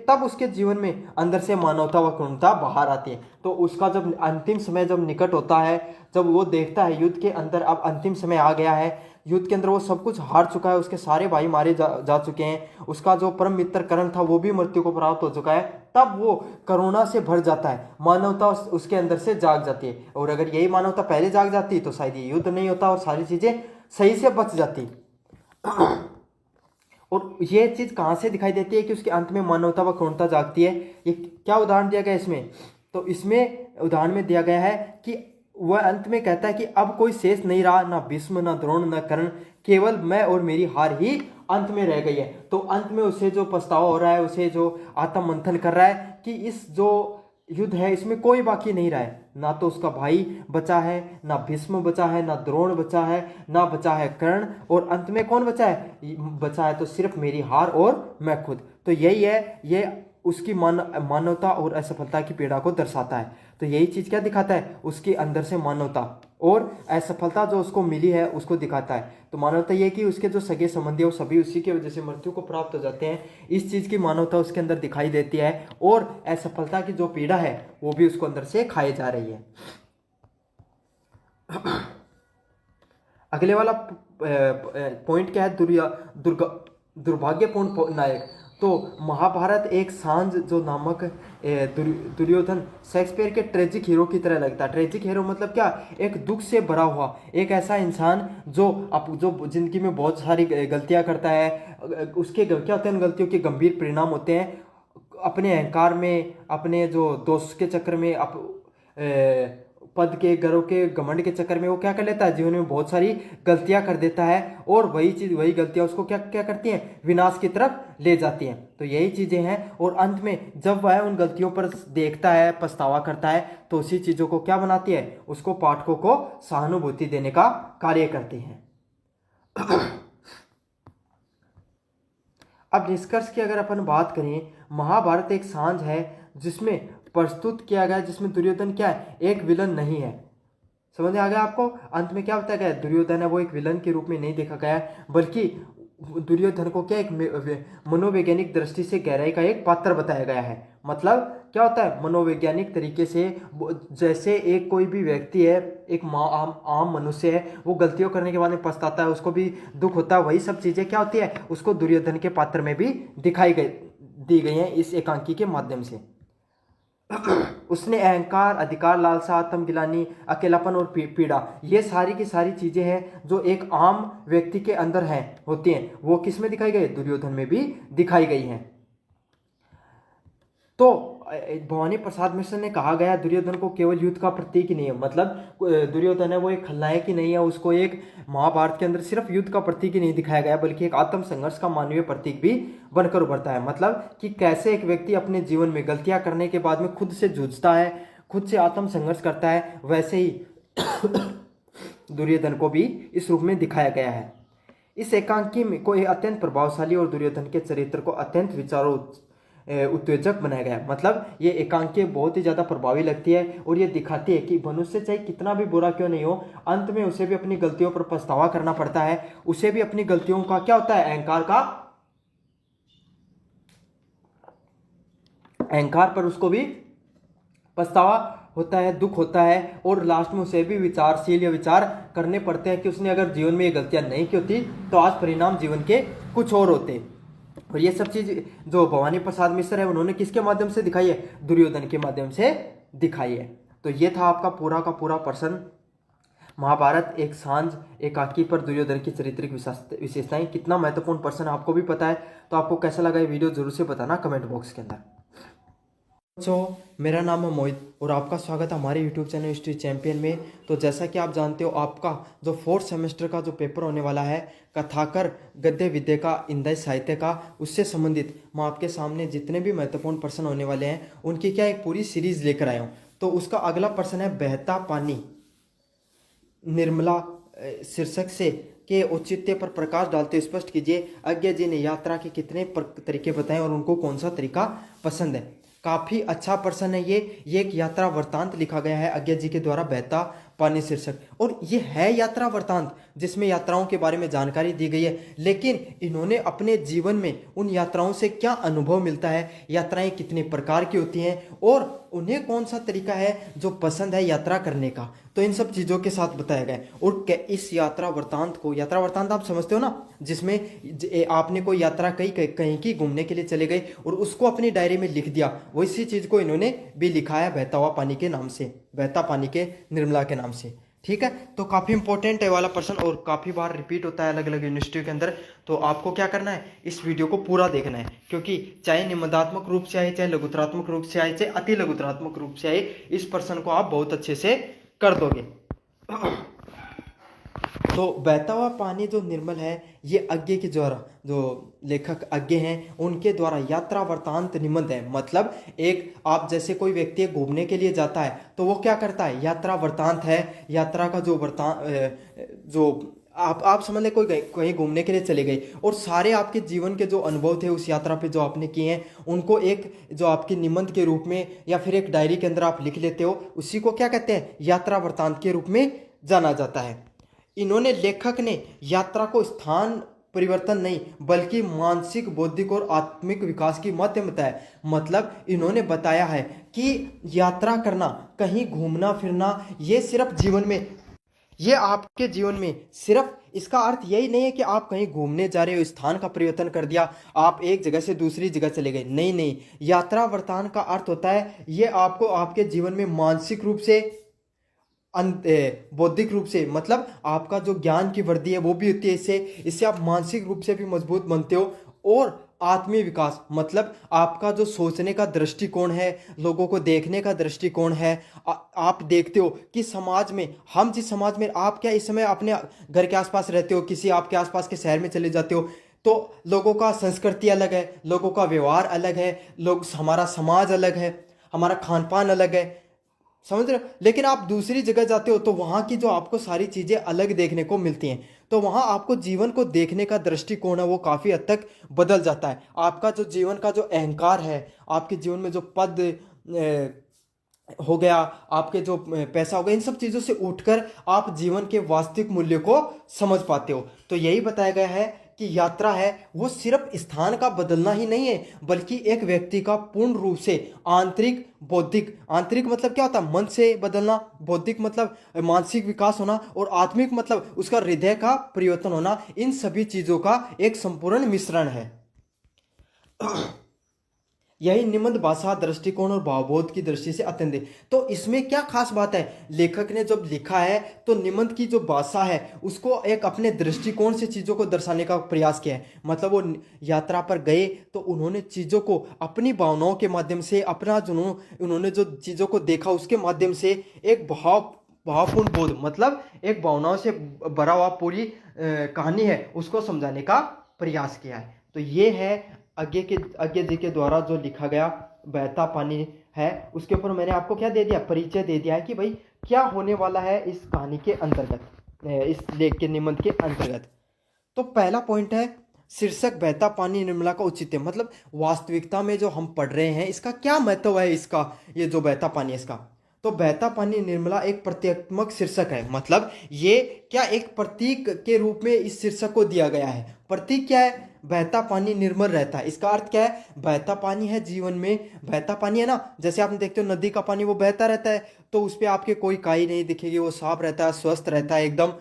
तब उसके जीवन में अंदर से मानवता व करुणता बाहर आती है। तो उसका जब अंतिम समय जब निकट होता है, जब वो देखता है युद्ध के अंदर अब अंतिम समय आ गया है, युद्ध के अंदर वो सब कुछ हार चुका है, उसके सारे भाई मारे जा चुके हैं, उसका जो परम मित्र कर्ण था वो भी मृत्यु को प्राप्त हो चुका है, तब वो करुणा से भर जाता है, मानवता उसके अंदर से जाग जाती है। और अगर यही मानवता पहले जाग जाती तो शायद ये युद्ध नहीं होता और सारी चीजें सही से बच जाती। और ये चीज कहां से दिखाई देती है कि उसके अंत में मानवता व करुणता जागती है। ये क्या उदाहरण दिया गया इसमें, तो इसमें उदाहरण में दिया गया है कि वह अंत में कहता है कि अब कोई शेष नहीं रहा, ना भीष्म, ना द्रोण, ना कर्ण, केवल मैं और मेरी हार ही अंत में रह गई है। तो अंत में उसे जो पछतावा हो रहा है, उसे जो आत्म मंथन कर रहा है कि इस जो युद्ध है इसमें कोई बाकी नहीं रहा है, ना तो उसका भाई बचा है, ना भीष्म बचा है, ना द्रोण बचा है, ना बचा है कर्ण, और अंत में कौन बचा है तो सिर्फ मेरी हार और मैं खुद। तो यही है, ये उसकी मानवता और असफलता की पीड़ा को दर्शाता है। तो यही चीज क्या दिखाता है, उसके अंदर से मानवता और असफलता जो उसको मिली है उसको दिखाता है। तो मानवता ये कि उसके जो सगे संबंधी है वो सभी उसी की वजह से मृत्यु को प्राप्त हो जाते हैं, इस चीज की मानवता उसके अंदर दिखाई देती है और असफलता की जो पीड़ा है वो भी उसको अंदर से खाई जा रही है। अगले वाला पॉइंट क्या है, दुर्भाग्यपूर्ण नायक। तो महाभारत एक सांझ जो नामक दुर्योधन शेक्सपियर के ट्रेजिक हीरो की तरह लगता है। ट्रेजिक हीरो मतलब क्या, एक दुख से भरा हुआ एक ऐसा इंसान जो जिंदगी में बहुत सारी गलतियां करता है, उसके क्या होते हैं, गलतियों के गंभीर परिणाम होते हैं। अपने अहंकार में, अपने जो दोस्त के चक्कर में, पद के, गर्व के, घमंड के चक्कर में वो क्या कर लेता है, जीवन में बहुत सारी गलतियां कर देता है और वही गलतियां उसको क्या क्या करती हैं, विनाश की तरफ ले जाती हैं। तो यही चीजें हैं और अंत में जब वह उन गलतियों पर देखता है, पछतावा करता है, तो उसी चीजों को क्या बनाती है, उसको पाठकों को सहानुभूति देने का कार्य करती हैं। अब निष्कर्ष की अगर अपन बात करें, महाभारत एक सांझ है जिसमें प्रस्तुत किया गया, जिसमें दुर्योधन क्या है, एक विलन नहीं है। समझ आ गया आपको। अंत में क्या बताया गया, दुर्योधन है वो एक विलन के रूप में नहीं देखा गया है, बल्कि दुर्योधन को क्या एक मनोवैज्ञानिक दृष्टि से गहराई का एक पात्र बताया गया है। मतलब क्या होता है, मनोवैज्ञानिक तरीके से जैसे एक कोई भी व्यक्ति है, एक आम मनुष्य है, वो गलतियों करने के बाद में पछताता है, उसको भी दुख होता है, वही सब चीजें क्या होती है, उसको दुर्योधन के पात्र में भी दी गई हैं इस एकांकी के माध्यम से। उसने अहंकार, अधिकार, लालसा, आत्मगिलानी, अकेलापन और पीड़ा, ये सारी की सारी चीजें हैं जो एक आम व्यक्ति के अंदर हैं, होती हैं, वो किस में दिखाई गई, दुर्योधन में भी दिखाई गई हैं। तो भवानी प्रसाद मिश्र ने कहा गया दुर्योधन को केवल युद्ध का प्रतीक ही नहीं है, मतलब दुर्योधन है वो एक खलनायक ही नहीं है, उसको एक महाभारत के अंदर सिर्फ युद्ध का प्रतीक ही नहीं दिखाया गया बल्कि एक आत्म संघर्ष का मानवीय प्रतीक भी बनकर उभरता है। मतलब कि कैसे एक व्यक्ति अपने जीवन में गलतियां करने के बाद में खुद से जूझता है, खुद से आत्म संघर्ष करता है, वैसे ही दुर्योधन को भी इस रूप में दिखाया गया है। इस एकांकी में को एक अत्यंत प्रभावशाली और दुर्योधन के चरित्र को अत्यंत विचारों उत्तेजक बनाया गया है। मतलब ये एकांकी बहुत ही ज्यादा प्रभावी लगती है और ये दिखाती है कि मनुष्य चाहे कितना भी बुरा क्यों नहीं हो, अंत में उसे भी अपनी गलतियों पर पछतावा करना पड़ता है, उसे भी अपनी गलतियों का क्या होता है, अहंकार का अहंकार पर उसको भी पछतावा होता है, दुख होता है, और लास्ट में उसे भी विचारशील या विचार करने पड़ते हैं कि उसने अगर जीवन में ये गलतियां नहीं की होती तो आज परिणाम जीवन के कुछ और होते। और ये सब चीज जो भवानी प्रसाद मिश्र है उन्होंने किसके माध्यम से दिखाई है? दुर्योधन के माध्यम से दिखाई है। तो ये था आपका पूरा का पूरा प्रश्न, महाभारत एक सांझ एकाकी पर दुर्योधन की चारित्रिक विशेषताएं। कितना महत्वपूर्ण प्रश्न आपको भी पता है। तो आपको कैसा लगा ये वीडियो जरूर से बताना कमेंट बॉक्स के अंदर। मेरा नाम है मोहित और आपका स्वागत है हमारे यूट्यूब चैनल हिस्ट्री चैंपियन में। तो जैसा कि आप जानते हो, आपका जो 4th सेमेस्टर का जो पेपर होने वाला है कथाकर गद्य विद्या का, इंदय साहित्य का, उससे संबंधित मैं आपके सामने जितने भी महत्वपूर्ण प्रश्न होने वाले हैं उनकी क्या एक पूरी सीरीज लेकर आया हूँ। तो उसका अगला प्रश्न है, बहता पानी निर्मला शीर्षक से के औचित्य पर प्रकाश डालते स्पष्ट कीजिए, अज्ञा जी ने यात्रा के कितने तरीके बताए और उनको कौन सा तरीका पसंद है। काफ़ी अच्छा प्रश्न है ये एक यात्रा वृत्तांत लिखा गया है अज्ञा जी के द्वारा, बहता पानी शीर्षक। और ये है यात्रा वृत्तांत जिसमें यात्राओं के बारे में जानकारी दी गई है, लेकिन इन्होंने अपने जीवन में उन यात्राओं से क्या अनुभव मिलता है, यात्राएं कितने प्रकार की होती हैं और उन्हें कौन सा तरीका है जो पसंद है यात्रा करने का, तो इन सब चीज़ों के साथ बताया गया है। और इस यात्रा वृत्तांत को, यात्रा वृत्तांत आप समझते हो ना, जिसमें आपने कोई यात्रा कहीं की घूमने के लिए चले गए और उसको अपनी डायरी में लिख दिया, वैसी चीज़ को इन्होंने भी लिखा है बहता हुआ पानी के नाम से, बहता पानी के निर्मला के नाम से। ठीक है, तो काफ़ी इंपॉर्टेंट है वाला प्रश्न और काफ़ी बार रिपीट होता है अलग अलग यूनिवर्सिटी के अंदर। तो आपको क्या करना है, इस वीडियो को पूरा देखना है, क्योंकि चाहे निबंधात्मक रूप से आए, चाहे लघुतरात्मक रूप से आए, चाहे अति लघुतरात्मक रूप से आए, इस प्रश्न को आप बहुत अच्छे से कर दोगे। तो बहता हुआ पानी जो निर्मल है, ये अज्ञे के द्वारा, जो लेखक अज्ञे हैं उनके द्वारा यात्रा वृत्तांत निबंध है। मतलब एक आप जैसे कोई व्यक्ति घूमने के लिए जाता है तो वो क्या करता है, यात्रा वृत्तांत है, यात्रा का जो वृत्तांत, जो आप समझ ले कोई कहीं घूमने के लिए चले गए और सारे आपके जीवन के जो अनुभव थे उस यात्रा पे जो आपने किए हैं उनको एक जो आपके निबंध के रूप में या फिर एक डायरी के अंदर आप लिख लेते हो, उसी को क्या कहते हैं, यात्रा वृत्तांत के रूप में जाना जाता है। इन्होंने, लेखक ने यात्रा को स्थान परिवर्तन नहीं बल्कि मानसिक, बौद्धिक और आत्मिक विकास की माध्यम बताया। मतलब इन्होंने बताया है कि यात्रा करना, कहीं घूमना फिरना, ये सिर्फ जीवन में, ये आपके जीवन में सिर्फ, इसका अर्थ यही नहीं है कि आप कहीं घूमने जा रहे हो, स्थान का परिवर्तन कर दिया, आप एक जगह से दूसरी जगह चले गए, नहीं नहीं। यात्रा वृत्तांत का अर्थ होता है ये आपको आपके जीवन में मानसिक रूप से, बौद्धिक रूप से, मतलब आपका जो ज्ञान की वृद्धि है वो भी होती है इससे आप मानसिक रूप से भी मजबूत बनते हो। और आत्मीय विकास, मतलब आपका जो सोचने का दृष्टिकोण है, लोगों को देखने का दृष्टिकोण है, आप देखते हो कि समाज में, हम जिस समाज में, आप क्या इस समय अपने घर के आसपास रहते हो, किसी आपके आसपास के शहर में चले जाते हो तो लोगों का संस्कृति अलग है, लोगों का व्यवहार अलग है, हमारा समाज अलग है, हमारा खान पान अलग है, समझ रहे हो। लेकिन आप दूसरी जगह जाते हो तो वहाँ की जो आपको सारी चीज़ें अलग देखने को मिलती हैं, तो वहाँ आपको जीवन को देखने का दृष्टिकोण है वो काफ़ी हद तक बदल जाता है। आपका जो जीवन का जो अहंकार है, आपके जीवन में जो पद हो गया, आपके जो पैसा हो गया, इन सब चीज़ों से उठकर आप जीवन के वास्तविक मूल्य को समझ पाते हो। तो यही बताया गया है कि यात्रा है वो सिर्फ स्थान का बदलना ही नहीं है बल्कि एक व्यक्ति का पूर्ण रूप से आंतरिक, बौद्धिक, आंतरिक मतलब क्या होता है, मन से बदलना, बौद्धिक मतलब मानसिक विकास होना, और आत्मिक मतलब उसका हृदय का परिवर्तन होना, इन सभी चीज़ों का एक संपूर्ण मिश्रण है। यही निबंध भाषा, दृष्टिकोण और भावबोध की दृष्टि से अत्यंत है। तो इसमें क्या खास बात है, लेखक ने जब लिखा है तो निबंध की जो भाषा है उसको एक अपने दृष्टिकोण से चीज़ों को दर्शाने का प्रयास किया है। मतलब वो यात्रा पर गए तो उन्होंने चीज़ों को अपनी भावनाओं के माध्यम से, अपना जो उन्होंने जो चीज़ों को देखा उसके माध्यम से एक भावपूर्ण बोध, मतलब एक भावनाओं से भरा हुआ पूरी कहानी है उसको समझाने का प्रयास किया है। तो ये है अज्ञे जी के द्वारा जो लिखा गया बहता पानी है, उसके ऊपर मैंने आपको क्या दे दिया, परिचय दे दिया है कि भाई क्या होने वाला है इस कहानी के अंतर्गत, इस लेख के निबंध के अंतर्गत। तो पहला पॉइंट है शीर्षक बहता पानी निर्मला का औचित्य, मतलब वास्तविकता में जो हम पढ़ रहे हैं इसका क्या महत्व है, इसका ये जो बहता पानी है इसका। तो बहता पानी निर्मला एक प्रतीकात्मक शीर्षक है, मतलब ये क्या एक प्रतीक के रूप में इस शीर्षक को दिया गया है। प्रतीक क्या है? बहता पानी निर्मल रहता है। इसका अर्थ क्या है? बहता पानी है जीवन में, बहता पानी है ना, जैसे आपने देखते हो नदी का पानी वो बहता रहता है, तो उस पर आपके कोई काई नहीं दिखेगी, वो साफ रहता है, स्वस्थ रहता है एकदम,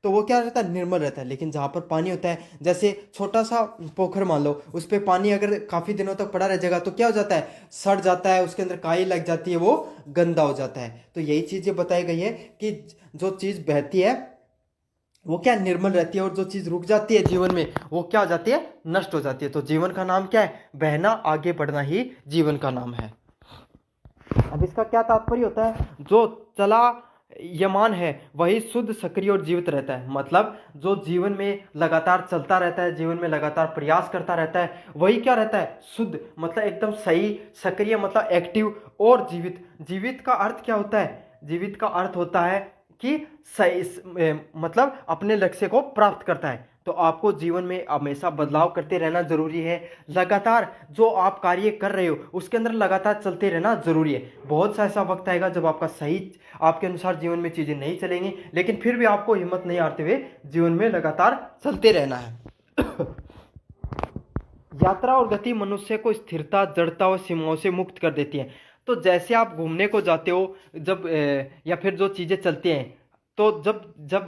तो वो क्या रहता है? निर्मल रहता है। लेकिन जहाँ पर पानी होता है, जैसे छोटा सा पोखर मान लो, उस पर पानी अगर काफ़ी दिनों तक पड़ा रह जाएगा तो क्या हो जाता है? सड़ जाता है, उसके अंदर काई लग जाती है, वो गंदा हो जाता है। तो यही चीज़ें बताई गई है कि जो चीज़ बहती है वो क्या निर्मल रहती है, और जो चीज़ रुक जाती है जीवन में वो क्या हो जाती है? नष्ट हो जाती है। तो जीवन का नाम क्या है? बहना, आगे बढ़ना ही जीवन का नाम है। अब इसका क्या तात्पर्य होता है? जो चला यमान है वही शुद्ध, सक्रिय और जीवित रहता है। मतलब जो जीवन में लगातार चलता रहता है, जीवन में लगातार प्रयास करता रहता है, वही क्या रहता है? शुद्ध, मतलब एकदम सही, सक्रिय मतलब एक्टिव, और जीवित। जीवित का अर्थ क्या होता है? जीवित का अर्थ होता है कि सही, मतलब अपने लक्ष्य को प्राप्त करता है। तो आपको जीवन में हमेशा बदलाव करते रहना जरूरी है। लगातार जो आप कार्य कर रहे हो उसके अंदर लगातार चलते रहना जरूरी है। बहुत सा ऐसा वक्त आएगा जब आपका सही, आपके अनुसार जीवन में चीजें नहीं चलेंगी, लेकिन फिर भी आपको हिम्मत नहीं हारते हुए जीवन में लगातार चलते रहना है। यात्रा और गति मनुष्य को स्थिरता, जड़ता और सीमाओं से मुक्त कर देती है। तो जैसे आप घूमने को जाते हो, जब या फिर जो चीज़ें चलती हैं, तो जब जब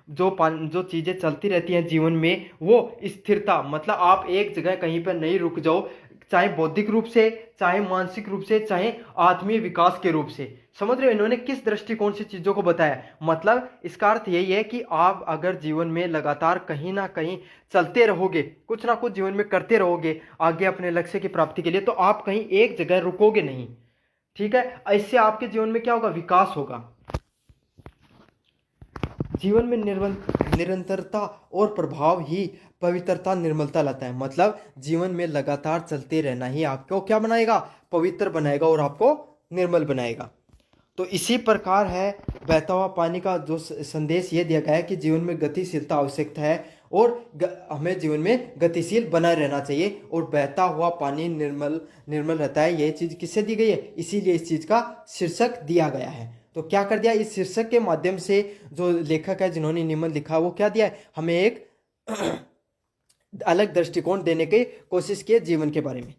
जो चीज़ें चलती रहती हैं जीवन में, वो स्थिरता, मतलब आप एक जगह कहीं पर नहीं रुक जाओ, चाहे बौद्धिक रूप से, चाहे मानसिक रूप से, चाहे आत्मीय विकास के रूप से। समझ रहे हो इन्होंने किस दृष्टिकोण से चीज़ों को बताया? मतलब इसका अर्थ यही है कि आप अगर जीवन में लगातार कहीं ना कहीं चलते रहोगे, कुछ ना कुछ जीवन में करते रहोगे आगे अपने लक्ष्य की प्राप्ति के लिए, तो आप कहीं एक जगह रुकोगे नहीं। ठीक है, इससे आपके जीवन में क्या होगा? विकास होगा। जीवन में निरंतरता और प्रभाव ही पवित्रता, निर्मलता लाता है। मतलब जीवन में लगातार चलते रहना ही आपको क्या बनाएगा? पवित्र बनाएगा और आपको निर्मल बनाएगा। तो इसी प्रकार है बहता हुआ पानी का जो संदेश ये दिया गया है कि जीवन में गतिशीलता आवश्यकता है, और हमें जीवन में गतिशील बनाए रहना चाहिए, और बहता हुआ पानी निर्मल रहता है। यही चीज़ किससे दी गई है? इसीलिए इस चीज़ का शीर्षक दिया गया है। तो क्या कर दिया? इस शीर्षक के माध्यम से जो लेखक है, जिन्होंने निबंध लिखा, वो क्या दिया है? हमें एक अलग दृष्टिकोण देने की कोशिश की है जीवन के बारे में।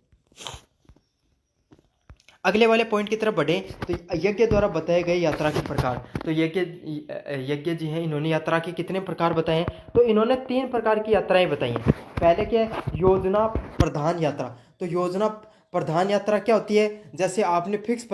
अगले वाले पॉइंट की तरफ बढ़े तो यज्ञ द्वारा बताए गए यात्रा के प्रकार। तो यज्ञ जी हैं, इन्होंने यात्रा के कितने प्रकार बताए हैं? तो इन्होंने 3 प्रकार की यात्राएं बताई हैं। पहले क्या है? योजना प्रधान यात्रा। तो योजना प्रधान यात्रा क्या होती है? जैसे आपने फिक्स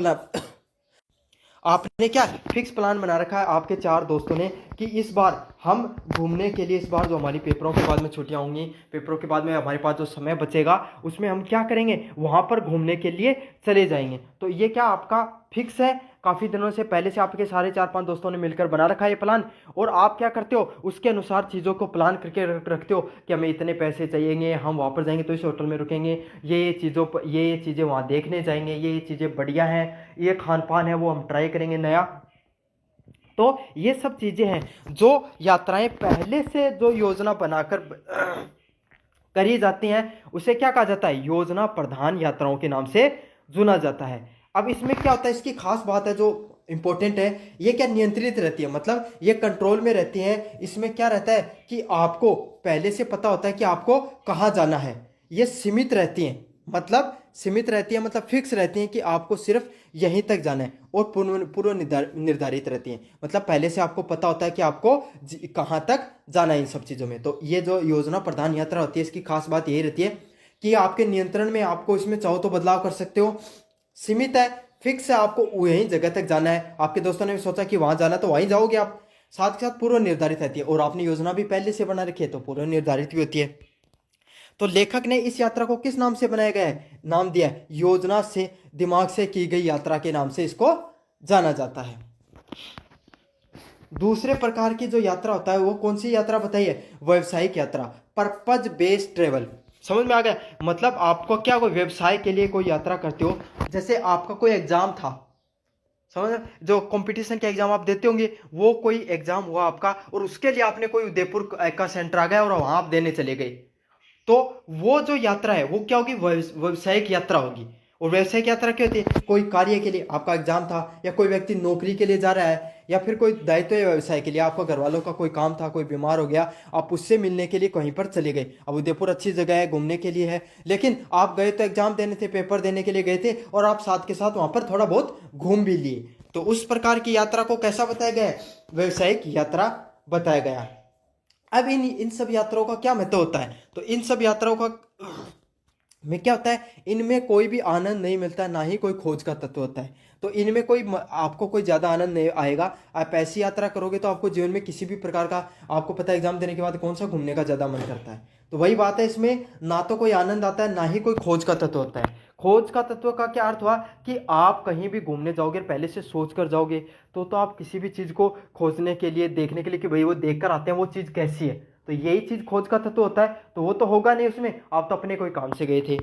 प्लान बना रखा है आपके 4 दोस्तों ने कि इस बार हम घूमने के लिए, इस बार जो हमारी पेपरों के बाद में छुट्टियां होंगी, पेपरों के बाद में हमारे पास जो समय बचेगा उसमें हम क्या करेंगे? वहां पर घूमने के लिए चले जाएंगे। तो ये क्या आपका फिक्स है? काफ़ी दिनों से पहले से आपके सारे 4-5 दोस्तों ने मिलकर बना रखा है ये प्लान, और आप क्या करते हो? उसके अनुसार चीज़ों को प्लान करके रखते हो कि हमें इतने पैसे चाहिएंगे, हम वहाँ पर जाएंगे तो इस होटल में रुकेंगे, ये चीज़ें वहाँ देखने जाएंगे, ये चीज़ें बढ़िया हैं, ये खान पान है वो हम ट्राई करेंगे नया। तो ये सब चीज़ें हैं जो यात्राएं पहले से जो योजना बनाकर करी जाती हैं, उसे क्या कहा जाता है? योजना प्रधान यात्राओं के नाम से चुना जाता है। अब इसमें क्या होता है? इसकी खास बात है जो इंपॉर्टेंट है, ये क्या नियंत्रित रहती है, मतलब ये कंट्रोल में रहती है। इसमें क्या रहता है कि आपको पहले से पता होता है कि आपको कहाँ जाना है। ये सीमित रहती हैं, मतलब फिक्स रहती हैं कि आपको सिर्फ यहीं तक जाना है, और पूर्व निर्धारित रहती हैं। मतलब पहले से आपको पता होता है कि आपको कहाँ तक जाना है इन सब चीज़ों में। तो ये जो योजना प्रधान यात्रा होती है, इसकी खास बात यही रहती है कि आपके नियंत्रण में, आपको इसमें चाहो तो बदलाव कर सकते हो। सीमित है, फिक्स है, आपको वहीं जगह तक जाना है। आपके दोस्तों ने भी सोचा कि वहां जाना, तो वहीं जाओगे आप। साथ के साथ पूर्व निर्धारित रहती है, और आपने योजना भी पहले से बना रखी है तो पूर्व निर्धारित भी होती है। तो लेखक ने इस यात्रा को किस नाम से बनाया गया है? नाम दिया है योजना से, दिमाग से की गई यात्रा के नाम से इसको जाना जाता है। दूसरे प्रकार की जो यात्रा होता है वो कौन सी यात्रा बताई है? व्यवसायिक यात्रा, पर्पज बेस्ड ट्रेवल। समझ में आ गया? मतलब आपको क्या, कोई व्यवसाय के लिए कोई यात्रा करते हो, जैसे आपका कोई एग्जाम था, समझ, जो कंपटीशन के एग्जाम आप देते होंगे, वो कोई एग्जाम हुआ आपका, और उसके लिए आपने कोई उदयपुर का सेंटर आ गया और वहां आप देने चले गए, तो वो जो यात्रा है वो क्या होगी? व्यवसायिक यात्रा होगी। और व्यावसायिक यात्रा क्या होती है? कोई कार्य के लिए, आपका एग्जाम था, या कोई व्यक्ति नौकरी के लिए जा रहा है, या फिर कोई दायित्व या व्यवसाय के लिए, आपका घर वालों का कोई काम था, कोई बीमार हो गया, आप उससे मिलने के लिए कहीं पर चले गए। अब उदयपुर अच्छी जगह है, घूमने के लिए है, लेकिन आप गए तो एग्जाम देने थे, पेपर देने के लिए गए थे, और आप साथ के साथ वहां पर थोड़ा बहुत घूम भी लिए। तो उस प्रकार की यात्रा को कैसा बताया गया है? व्यावसायिक यात्रा बताया गया। अब इन सब यात्राओं का क्या महत्व होता है? तो इन सब यात्राओं का में क्या होता है? इनमें कोई भी आनंद नहीं मिलता, ना ही कोई खोज का तत्व होता है। तो इनमें आपको कोई ज़्यादा आनंद नहीं आएगा। आप ऐसी यात्रा करोगे तो आपको जीवन में किसी भी प्रकार का, आपको पता है एग्जाम देने के बाद कौन सा घूमने का ज़्यादा मन करता है। तो वही बात है, इसमें ना तो कोई आनंद आता है, ना ही कोई खोज का तत्व होता है। खोज का तत्व का क्या अर्थ हुआ कि आप कहीं भी घूमने जाओगे, पहले से सोच कर जाओगे, तो आप किसी भी चीज़ को खोजने के लिए, देखने के लिए कि भाई वो देख कर आते हैं वो चीज़ कैसी है, तो यही चीज़ खोज का तत्व होता है। तो वो तो होगा नहीं उसमें, आप तो अपने कोई काम से गए थे।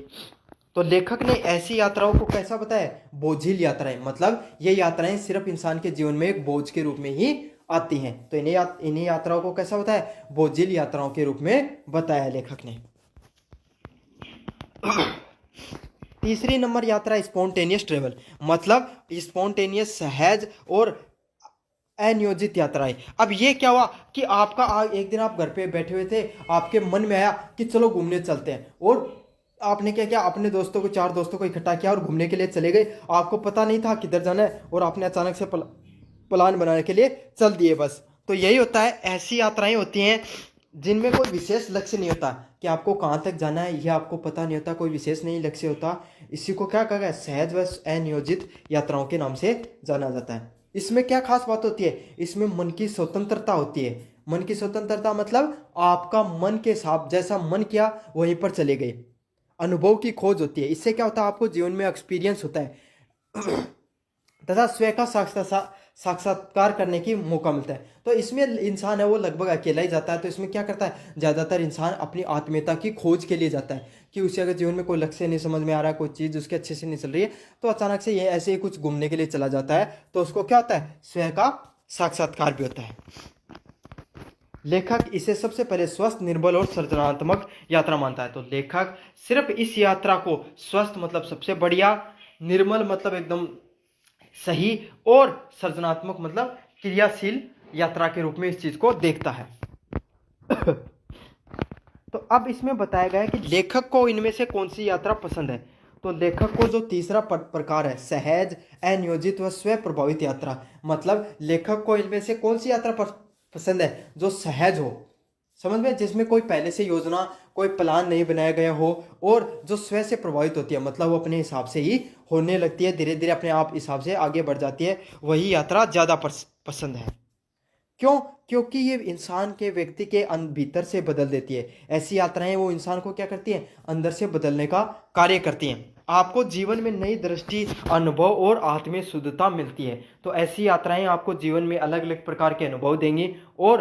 तो लेखक ने ऐसी यात्राओं को कैसा बताया? बोझिल यात्राएं। मतलब ये यात्राएं सिर्फ इंसान के जीवन में एक बोझ के रूप में ही आती हैं। तो इन्हीं यात्राओं को कैसा बताया? बोझिल यात्राओं के रूप में बताया लेखक ने। तीसरी नंबर यात्रा स्पॉन्टेनियस ट्रेवल, मतलब स्पॉन्टेनियस, सहज और अनियोजित यात्राएं। अब ये क्या हुआ कि आपका एक दिन आप घर पे बैठे हुए थे, आपके मन में आया कि चलो घूमने चलते हैं, और आपने क्या किया? अपने दोस्तों को, 4 दोस्तों को इकट्ठा किया और घूमने के लिए चले गए। आपको पता नहीं था किधर जाना है, और आपने अचानक से प्लान बनाने के लिए चल दिए बस। तो यही होता है, ऐसी यात्राएं होती हैं जिनमें कोई विशेष लक्ष्य नहीं होता कि आपको कहाँ तक जाना है, यह आपको पता नहीं होता, कोई विशेष नहीं लक्ष्य होता। इसी को क्या कहा गया? सहज व अनियोजित यात्राओं के नाम से जाना जाता है। इसमें क्या खास बात होती है? इसमें मन की स्वतंत्रता होती है। मन की स्वतंत्रता मतलब आपका मन के हिसाब, जैसा मन किया वहीं पर चले गए। अनुभव की खोज होती है। इससे क्या होता है? आपको जीवन में एक्सपीरियंस होता है तथा स्वयं का साक्षात्कार करने की मौका मिलता है। तो इसमें इंसान है वो लगभग अकेला ही जाता है। तो इसमें क्या करता है? ज़्यादातर इंसान अपनी आत्मीयता की खोज के लिए जाता है कि उसे अगर जीवन में कोई लक्ष्य नहीं समझ में आ रहा है, कोई चीज़ उसके अच्छे से नहीं चल रही है, तो अचानक से ये ऐसे ही कुछ घूमने के लिए चला जाता है। तो उसको क्या होता है? स्वयं का साक्षात्कार भी होता है। लेखक इसे सबसे पहले स्वस्थ, निर्बल और सृजनात्मक यात्रा मानता है। तो लेखक सिर्फ इस यात्रा को स्वस्थ मतलब सबसे बढ़िया, निर्मल मतलब एकदम सही, और सृजनात्मक मतलब क्रियाशील यात्रा के रूप में इस चीज को देखता है। तो अब इसमें बताया गया है कि लेखक को इनमें से कौन सी यात्रा पसंद है। तो लेखक को जो तीसरा प्रकार है, सहज, अनियोजित व स्व प्रभावित यात्रा, मतलब लेखक को इनमें से कौन सी यात्रा पसंद है? जो सहज हो, समझ में, जिसमें कोई पहले से योजना, कोई प्लान नहीं बनाया गया हो, और जो स्वयं से प्रभावित होती है, मतलब वो अपने हिसाब से ही होने लगती है, धीरे धीरे अपने आप हिसाब से आगे बढ़ जाती है, वही यात्रा ज़्यादा पसंद है। क्यों? क्योंकि ये इंसान के, व्यक्ति के भीतर से बदल देती है। ऐसी यात्राएं वो इंसान को क्या करती हैं? अंदर से बदलने का कार्य करती हैं। आपको जीवन में नई दृष्टि, अनुभव और आत्मीय शुद्धता मिलती है। तो ऐसी यात्राएं आपको जीवन में अलग अलग प्रकार के अनुभव देंगी, और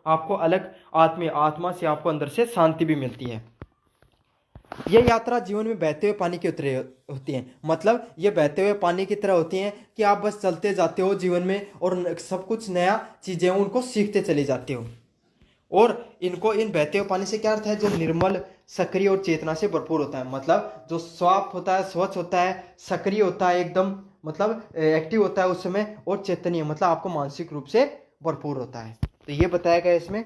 आपको अलग आत्मा से आपको अंदर से शांति भी मिलती है। यह यात्रा जीवन में बहते हुए पानी की तरह होती है। मतलब ये बहते हुए पानी की तरह होती हैं कि आप बस चलते जाते हो जीवन में, और सब कुछ नया चीजें उनको सीखते चले जाते हो। और इन बहते हुए पानी से क्या अर्थ है? जो निर्मल, सक्रिय और चेतना से भरपूर होता है। मतलब जो साफ होता है, स्वच्छ होता है, सक्रिय होता है, एकदम मतलब एक्टिव होता है उस समय, और चेतनीय मतलब आपको मानसिक रूप से भरपूर होता है। तो ये बताया गया इसमें।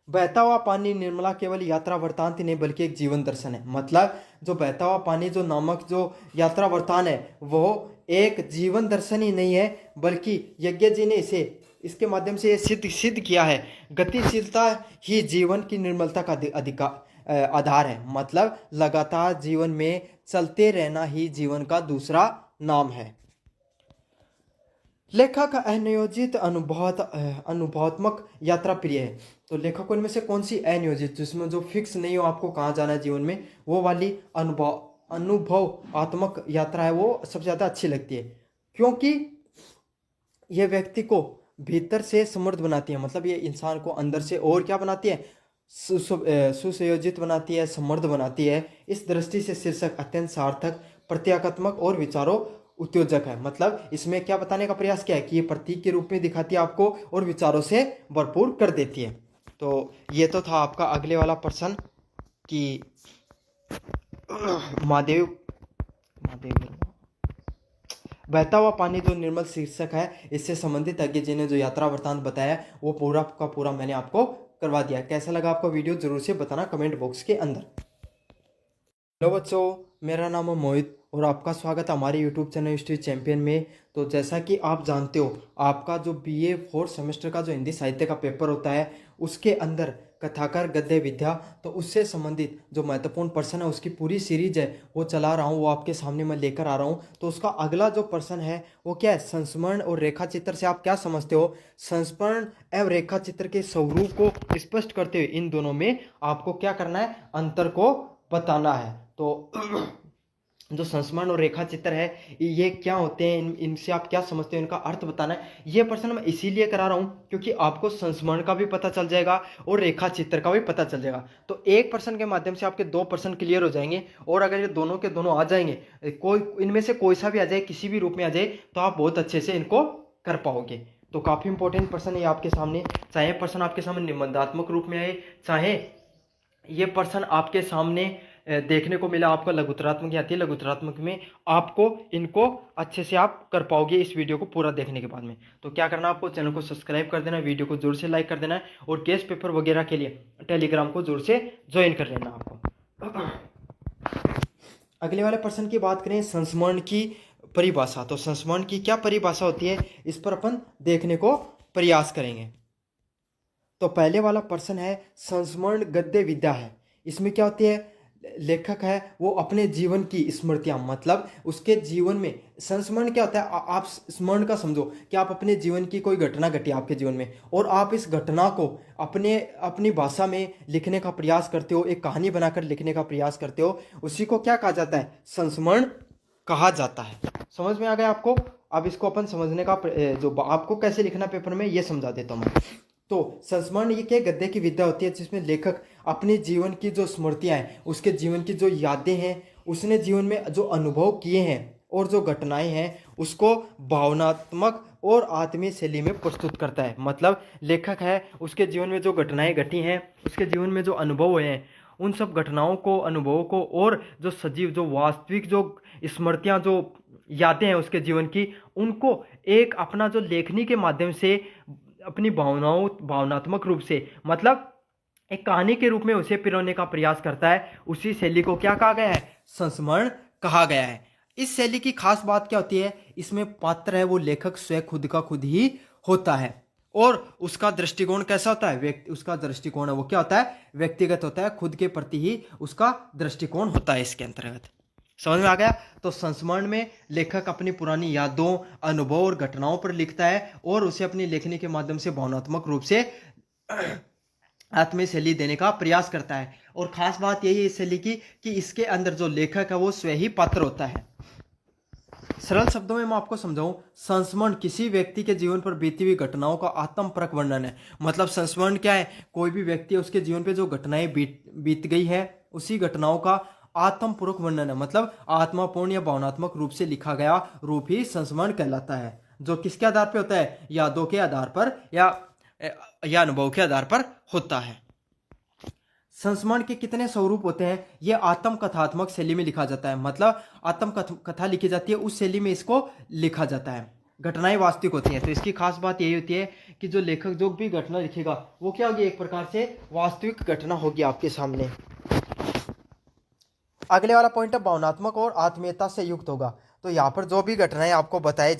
बहता हुआ पानी निर्मला केवल यात्रा वृतांत ही नहीं बल्कि एक जीवन दर्शन है। मतलब जो बहता हुआ पानी, जो नामक जो यात्रा वृतांत है, वो एक जीवन दर्शन ही नहीं है, बल्कि यज्ञ जी ने इसके माध्यम से ये सिद्ध किया है, गतिशीलता ही जीवन की निर्मलता का आधार है। मतलब लगातार जीवन में चलते रहना ही जीवन का दूसरा नाम है। लेखक अनियोजित अनुभवात्मक यात्रा प्रिय है। तो लेखकों इनमें से कौन सी अनियोजित, जिसमें जो फिक्स नहीं हो आपको कहाँ जाना है जीवन में, वो वाली अनुभवात्मक यात्रा है, वो सबसे ज़्यादा अच्छी लगती है। क्योंकि यह व्यक्ति को भीतर से समृद्ध बनाती है। मतलब ये इंसान को अंदर से और क्या बनाती है? सुसंयोजित बनाती है, समृद्ध बनाती है। इस दृष्टि से शीर्षक अत्यंत सार्थक, प्रत्यात्मक और विचारों उत्तेजक है। मतलब इसमें क्या बताने का प्रयास किया है कि ये प्रतीक के रूप में दिखाती है आपको, और विचारों से भरपूर कर देती है। तो ये तो था आपका अगले वाला प्रश्न कि महादेव महादेव। बहता हुआ पानी जो निर्मल शीर्षक है, इससे संबंधित आगे जी ने जो यात्रा वृत्तांत बताया वो पूरा का पूरा मैंने आपको करवा दिया। कैसा लगा आपको वीडियो जरूर से बताना कमेंट बॉक्स के अंदर। हेलो बच्चों, मेरा नाम है मोहित और आपका स्वागत है हमारे यूट्यूब चैनल हिस्ट्री चैंपियन में। तो जैसा कि आप जानते हो, आपका जो बीए 4th सेमेस्टर का जो हिंदी साहित्य का पेपर होता है उसके अंदर कथाकार गद्य विद्या, तो उससे संबंधित जो महत्वपूर्ण प्रश्न है उसकी पूरी सीरीज है वो चला रहा हूँ, वो आपके सामने मैं लेकर आ रहा हूँ। तो उसका अगला जो प्रश्न है वो क्या है, संस्मरण और रेखा चित्र से आप क्या समझते हो। संस्मरण एवं रेखा चित्र के स्वरूप को स्पष्ट करते हुए इन दोनों में आपको क्या करना है, अंतर को बताना है। तो जो संस्मरण और रेखा चित्र है ये क्या होते हैं, इनसे आप क्या समझते हो, इनका अर्थ बताना है। ये प्रश्न मैं इसीलिए करा रहा हूँ क्योंकि आपको संस्मरण का भी पता चल जाएगा और रेखा चित्र का भी पता चल जाएगा। तो एक प्रश्न के माध्यम से आपके 2 प्रश्न क्लियर हो जाएंगे। और अगर ये दोनों के दोनों आ जाएंगे, कोई इनमें से कोई सा भी आ जाए, किसी भी रूप में आ जाए, तो आप बहुत अच्छे से इनको कर पाओगे। तो काफ़ी इंपॉर्टेंट प्रश्न है आपके सामने, चाहे प्रश्न आपके सामने निबंधात्मक रूप में आए, चाहे ये प्रश्न आपके सामने देखने को मिला आपका लघुतरात्मक आती है, लघुतरात्मक में आपको इनको अच्छे से आप कर पाओगे इस वीडियो को पूरा देखने के बाद में। तो क्या करना, आपको चैनल को सब्सक्राइब कर देना, वीडियो को जोर से लाइक कर देना है और केस पेपर वगैरह के लिए टेलीग्राम को जोर से ज्वाइन कर लेना आपको। अगले वाले प्रश्न की बात करें, संस्मरण की परिभाषा। तो संस्मरण की क्या परिभाषा होती है, इस पर अपन देखने को प्रयास करेंगे। तो पहले वाला प्रश्न है, संस्मरण गद्य विद्या है। इसमें क्या होती है, लेखक है वो अपने जीवन की स्मृतियां, मतलब उसके जीवन में संस्मरण क्या होता है, आप स्मरण का समझो कि आप अपने जीवन की कोई घटना घटी आपके जीवन में और आप इस घटना को अपनी भाषा में लिखने का प्रयास करते हो, एक कहानी बनाकर लिखने का प्रयास करते हो, उसी को क्या कहा जाता है, संस्मरण कहा जाता है। समझ में आ गया आपको। अब इसको अपन समझने का जो आपको कैसे लिखना पेपर में ये समझा देता हूँ मैं। तो संस्मरण ये क्या गद्य की विद्या होती है जिसमें लेखक अपने जीवन की जो स्मृतियां हैं, उसके जीवन की जो यादें हैं, उसने जीवन में जो अनुभव किए हैं और जो घटनाएं हैं उसको भावनात्मक और आत्मीय शैली में प्रस्तुत करता है। मतलब लेखक है उसके जीवन में जो घटनाएं घटी हैं, उसके जीवन में जो अनुभव हुए हैं, उन सब घटनाओं को, अनुभवों को और जो सजीव, जो वास्तविक, जो स्मृतियां, जो यादें हैं उसके जीवन की, उनको एक अपना जो लेखनी के माध्यम से अपनी भावनात्मक रूप से, मतलब एक कहानी के रूप में उसे पिरोने का प्रयास करता है। उसी शैली को क्या कहा गया है, संस्मरण कहा गया है। इस शैली की खास बात क्या होती है, इसमें पात्र है वो लेखक स्वयं खुद का खुद ही होता है और उसका दृष्टिकोण कैसा होता है, उसका दृष्टिकोण है वो क्या होता है, व्यक्तिगत होता है, खुद के प्रति ही उसका दृष्टिकोण होता है इसके अंतर्गत। समझ में आ गया। तो संस्मरण में लेखक अपनी पुरानी यादों, अनुभव और घटनाओं पर लिखता है और उसे अपनी लेखनी के माध्यम से भावनात्मक रूप से आत्मीय शैली देने का प्रयास करता है। और खास बात यही है इस शैली की कि इसके अंदर जो लेखक है वो स्वयं ही पात्र होता है। सरल शब्दों में मैं आपको समझाऊं, संस्मरण किसी व्यक्ति के जीवन पर बीती हुई घटनाओं का आत्मपरक वर्णन है। मतलब संस्मरण क्या है, कोई भी व्यक्ति उसके जीवन पे जो घटनाएं बीत गई है उसी घटनाओं का आत्मपूर्वक वर्णन है। मतलब आत्मापूर्ण या भावनात्मक रूप से लिखा गया रूप ही संस्मरण कहलाता है, जो किसके आधार पर होता है, यादों के आधार पर या अनुभव के आधार पर होता है। संस्मरण के कितने स्वरूप होते हैं, यह आत्म कथात्मक शैली में लिखा जाता है। मतलब आत्म कथा लिखी जाती है, उस शैली में इसको लिखा जाता है। घटनाएं वास्तविक होती हैं, तो इसकी खास बात यही होती है कि जो लेखक जो भी घटना लिखेगा वो क्या होगी, एक प्रकार से वास्तविक घटना होगी आपके सामने। अगले वाला पॉइंट है भावनात्मक और आत्मीयता से युक्त होगा। तो यहाँ पर जो भी घटनाएं आपको बताई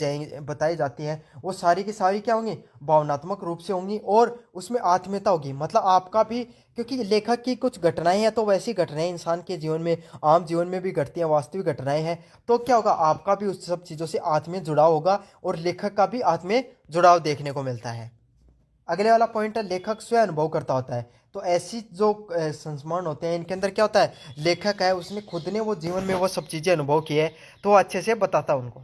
जाती हैं वो सारी की सारी क्या होंगी, भावनात्मक रूप से होंगी और उसमें आत्मीयता होगी। मतलब आपका भी, क्योंकि लेखक की कुछ घटनाएं हैं तो वैसी घटनाएं इंसान के जीवन में, आम जीवन में भी घटती हैं, वास्तविक घटनाएं हैं, तो क्या होगा, आपका भी उस सब चीज़ों से आत्मीय जुड़ाव होगा और लेखक का भी आत्मीय जुड़ाव देखने को मिलता है। अगले वाला पॉइंट है लेखक स्वयं अनुभव करता होता है। तो ऐसी जो संस्मरण होते हैं इनके अंदर क्या होता है, लेखक है उसने खुद ने वो जीवन में वो सब चीज़ें अनुभव की है तो वो अच्छे से बताता है उनको।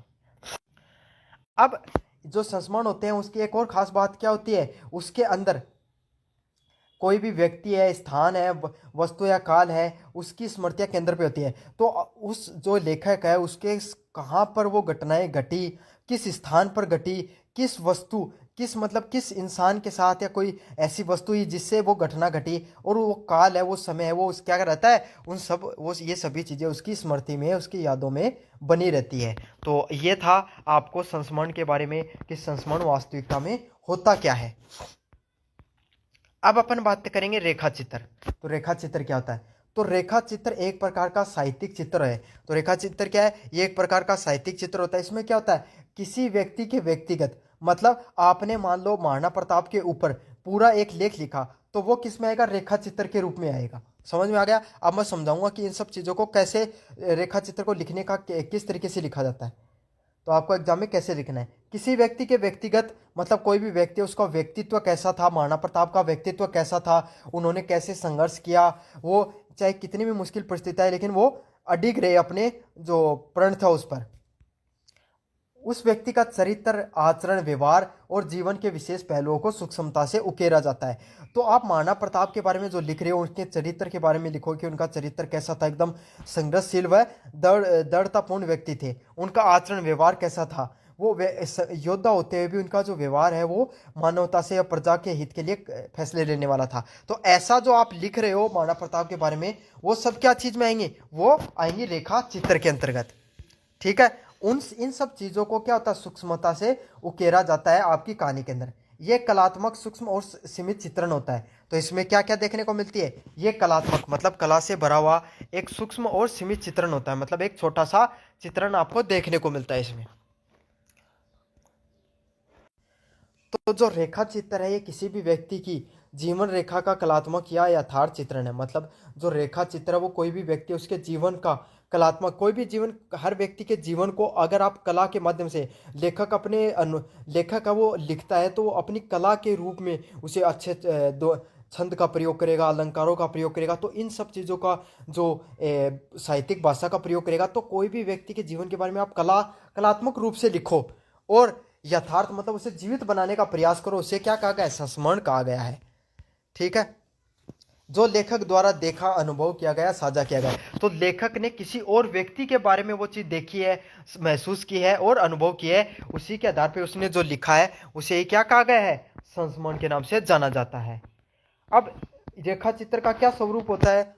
अब जो संस्मरण होते हैं उसकी एक और ख़ास बात क्या होती है, उसके अंदर कोई भी व्यक्ति है, स्थान है, वस्तु या काल है, उसकी स्मृतियाँ केंद्र पे होती है। तो उस जो लेखक है उसके कहाँ पर वो घटनाएं घटी, किस स्थान पर घटी, किस वस्तु किस इंसान के साथ या कोई ऐसी वस्तु ही जिससे वो घटना घटी, और वो काल है, वो समय है, वो क्या रहता है, उन सब वो ये सभी चीज़ें उसकी स्मृति में, उसकी यादों में बनी रहती है। तो ये था आपको संस्मरण के बारे में कि संस्मरण वास्तविकता में होता क्या है। अब अपन बात करेंगे रेखा चित्र। तो रेखा चित्र क्या होता है? तो रेखा चित्र एक प्रकार का साहित्यिक चित्र है। तो रेखा चित्र क्या है? ये एक प्रकार का साहित्यिक चित्र होता है। इसमें क्या होता है, किसी व्यक्ति के व्यक्तिगत, मतलब आपने मान लो महाराणा प्रताप के ऊपर पूरा एक लेख लिखा, तो वो किस में आएगा? रेखा चित्र के रूप में आएगा। समझ में आ गया? अब मैं समझाऊंगा कि इन सब चीज़ों को कैसे, रेखा चित्र को लिखने का किस तरीके से लिखा जाता है। तो आपको एग्जाम में कैसे लिखना है, किसी व्यक्ति के व्यक्तिगत, मतलब कोई भी व्यक्ति, उसका व्यक्तित्व कैसा था, महाराणा प्रताप का व्यक्तित्व कैसा था, उन्होंने कैसे संघर्ष किया, वो चाहे कितनी भी मुश्किल परिस्थिति है लेकिन वो अडिग रहे अपने जो प्रण था उस पर। उस व्यक्ति का चरित्र, आचरण, व्यवहार और जीवन के विशेष पहलुओं को सूक्ष्मता से उकेरा जाता है। तो आप महाराणा प्रताप के बारे में जो लिख रहे हो, उनके चरित्र के बारे में लिखो कि उनका चरित्र कैसा था, एकदम संघर्षशील व दृढ़तापूर्ण व्यक्ति थे। उनका आचरण व्यवहार कैसा था, वो योद्धा होते हुए भी उनका जो व्यवहार है वो मानवता से या प्रजा के हित के लिए फैसले लेने वाला था। तो ऐसा जो आप लिख रहे हो महाराणा प्रताप के बारे में, वो सब क्या चीज़ में आएंगे? वो आएंगी रेखा चित्र के अंतर्गत। ठीक है, इन सब चीज़ों को क्या होता है, सूक्ष्मता से उकेरा जाता है आपकी कहानी के अंदर। ये कलात्मक, सूक्ष्म और सीमित चित्रण होता है। तो इसमें क्या क्या देखने को मिलती है? ये कलात्मक मतलब कला से भरा हुआ एक सूक्ष्म और सीमित चित्रण होता है, मतलब एक छोटा सा चित्रण आपको देखने को मिलता है इसमें। तो जो रेखा चित्र है ये किसी भी व्यक्ति की जीवन रेखा का कलात्मक या यथार्थ चित्रण है। मतलब जो रेखा चित्र है वो कोई भी व्यक्ति, उसके जीवन का कलात्मक, कोई भी जीवन, हर व्यक्ति के जीवन को अगर आप कला के माध्यम से, लेखक अपने लेखक का वो लिखता है तो वो अपनी कला के रूप में उसे अच्छे दो छंद का प्रयोग करेगा, अलंकारों का प्रयोग करेगा, तो इन सब चीज़ों का जो साहित्यिक भाषा का प्रयोग करेगा। तो कोई भी व्यक्ति के जीवन के बारे में आप कलात्मक रूप से लिखो और यथार्थ मतलब उसे जीवित बनाने का प्रयास करो, उसे क्या कहा गया है? संस्मरण कहा गया है। ठीक है, जो लेखक द्वारा देखा, अनुभव किया गया, साझा किया गया। तो लेखक ने किसी और व्यक्ति के बारे में वो चीज़ देखी है, महसूस की है और अनुभव की है, उसी के आधार पर उसने जो लिखा है उसे ही क्या कहा गया है? संस्मरण के नाम से जाना जाता है। अब रेखा चित्र का क्या स्वरूप होता है?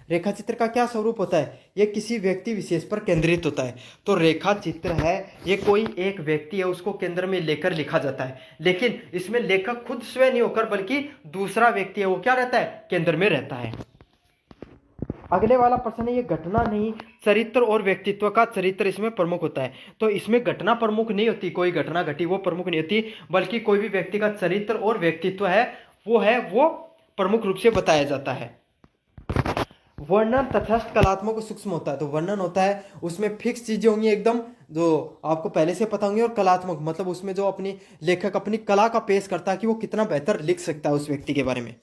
रेखा चित्र का क्या स्वरूप होता है? ये किसी व्यक्ति विशेष पर केंद्रित होता है। तो रेखा चित्र है ये कोई एक व्यक्ति है, उसको केंद्र में लेकर लिखा जाता है, लेकिन इसमें लेखक खुद स्वयं नहीं होकर बल्कि दूसरा व्यक्ति है, वो क्या रहता है? केंद्र में रहता है। अगले वाला प्रश्न है, ये घटना नहीं, चरित्र और व्यक्तित्व का चरित्र इसमें प्रमुख होता है। तो इसमें घटना प्रमुख नहीं होती, कोई घटना घटी वो प्रमुख नहीं होती, बल्कि कोई भी व्यक्ति का चरित्र और व्यक्तित्व है वो प्रमुख रूप से बताया जाता है। वर्णन तटस्थ, कलात्मक और सूक्ष्म होता है। तो वर्णन होता है उसमें फिक्स चीजें होंगी एकदम, जो आपको पहले से पता होंगी, और कलात्मक मतलब उसमें जो अपनी लेखक अपनी कला का पेश करता है कि वो कितना बेहतर लिख सकता है उस व्यक्ति के बारे में।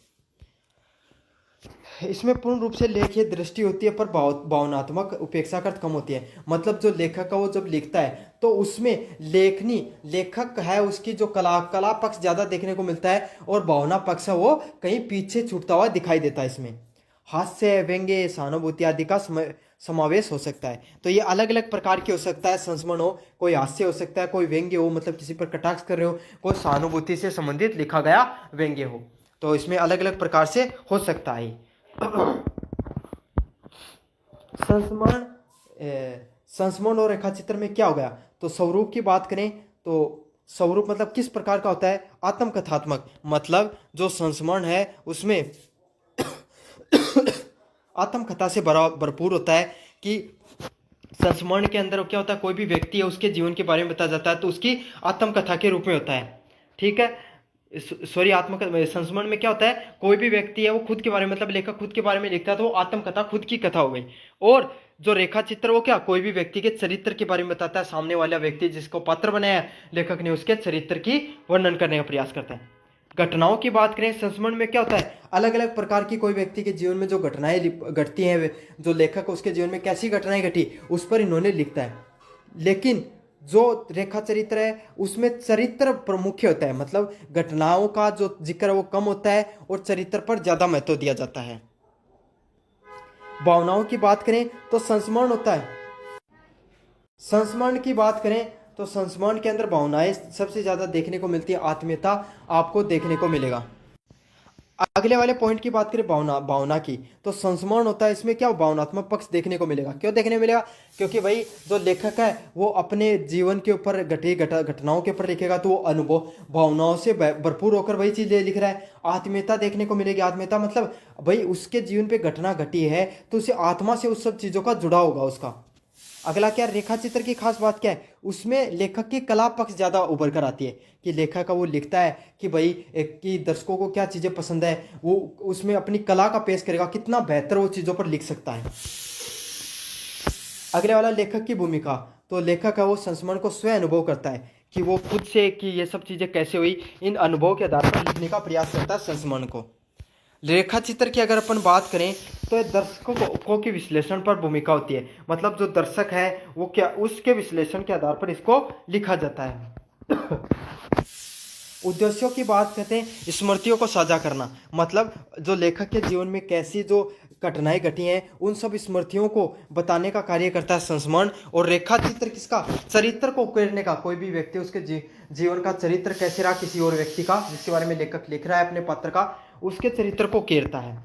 इसमें पूर्ण रूप से लेखीय दृष्टि होती है पर भावनात्मक उपेक्षाकृत कम होती है। मतलब जो लेखक का वो जब लिखता है तो उसमें लेखक है उसकी जो कला पक्ष ज्यादा देखने को मिलता है और भावना पक्ष है वो कहीं पीछे छूटता हुआ दिखाई देता है। इसमें हास्य, व्यंग्य, सहानुभूति आदि का समावेश हो सकता है। तो ये अलग अलग प्रकार के हो सकता है संस्मरण हो, कोई हास्य हो सकता है, कोई व्यंग्य हो मतलब किसी पर कटाक्ष कर रहे हो, कोई सहानुभूति से संबंधित लिखा गया व्यंग्य हो। तो इसमें अलग अलग प्रकार से हो सकता है। संस्मरण और रेखाचित्र में क्या हो गया? तो स्वरूप की बात करें तो स्वरूप मतलब किस प्रकार का होता है? आत्मकथात्मक, मतलब जो संस्मरण है उसमें आत्मकथा से भरपूर होता है। कि संस्मरण के अंदर क्या होता है? कोई भी व्यक्ति है उसके जीवन के बारे में बताया जाता है तो उसकी आत्मकथा के रूप में होता है। ठीक है, सॉरी, संस्मरण में क्या होता है? कोई भी व्यक्ति है वो खुद के बारे में, मतलब लेखक खुद के बारे में लिखता है तो वो आत्मकथा, खुद की कथा हो गई। और जो रेखा चित्र वो क्या? कोई भी व्यक्ति के चरित्र के बारे में बताता है, सामने वाला व्यक्ति जिसको पात्र बनाया लेखक ने उसके चरित्र की वर्णन करने का प्रयास करता है। घटनाओं की बात करें, संस्मरण में क्या होता है? अलग अलग प्रकार की कोई व्यक्ति के जीवन में जो घटनाएं घटती हैं, जो लेखक उसके जीवन में कैसी घटनाएं घटी उस पर इन्होंने लिखता है। लेकिन जो रेखा चरित्र है उसमें चरित्र प्रमुख होता है, मतलब घटनाओं का जो जिक्र है वो कम होता है और चरित्र पर ज्यादा महत्व दिया जाता है। भावनाओं की बात करें तो संस्मरण होता है। संस्मरण की बात करें तो संस्मरण के अंदर भावनाएं सबसे ज़्यादा देखने को मिलती है, आत्मीयता आपको देखने को मिलेगा। अगले वाले पॉइंट की बात करें भावना भावना की, तो संस्मरण होता है, इसमें क्या भावनात्मक पक्ष देखने को मिलेगा। क्यों देखने मिलेगा? क्योंकि भाई जो लेखक है वो अपने जीवन के ऊपर घटी घटनाओं के ऊपर लिखेगा, तो वो अनुभव भावनाओं से भरपूर होकर वही चीज़ लिख रहा है। आत्मीयता देखने को मिलेगी। आत्मीयता मतलब भाई उसके जीवन पे घटना घटी है तो उसे आत्मा से उस सब चीज़ों का जुड़ा होगा उसका। अगला क्या, रेखा चित्र की खास बात क्या है? उसमें लेखक की कला पक्ष ज़्यादा उभर कर आती है कि लेखक का वो लिखता है कि भाई कि दर्शकों को क्या चीज़ें पसंद है, वो उसमें अपनी कला का पेश करेगा, कितना बेहतर वो चीज़ों पर लिख सकता है। अगले वाला लेखक की भूमिका, तो लेखक है वो संस्मरण को स्वयं अनुभव करता है कि वो खुद से कि ये सब चीज़ें कैसे हुई, इन अनुभव के आधार पर लिखने का प्रयास करता है संस्मरण को। रेखा चित्र की अगर अपन बात करें तो ये दर्शकों के विश्लेषण पर भूमिका होती है। मतलब जो दर्शक है वो क्या, उसके विश्लेषण के आधार पर इसको लिखा जाता है। उद्देश्यों की बात करते हैं, स्मृतियों को साझा करना, मतलब जो लेखक के जीवन में कैसी जो घटनाएं घटी हैं उन सब स्मृतियों को बताने का कार्य करता है संस्मरण। और रेखा चित्र किसका, चरित्र को उकेरने का। कोई भी व्यक्ति उसके जीवन का चरित्र कैसे रहा किसी और व्यक्ति का जिसके बारे में लेखक लिख रहा है अपने पात्र का, उसके चरित्र को उकेरता है।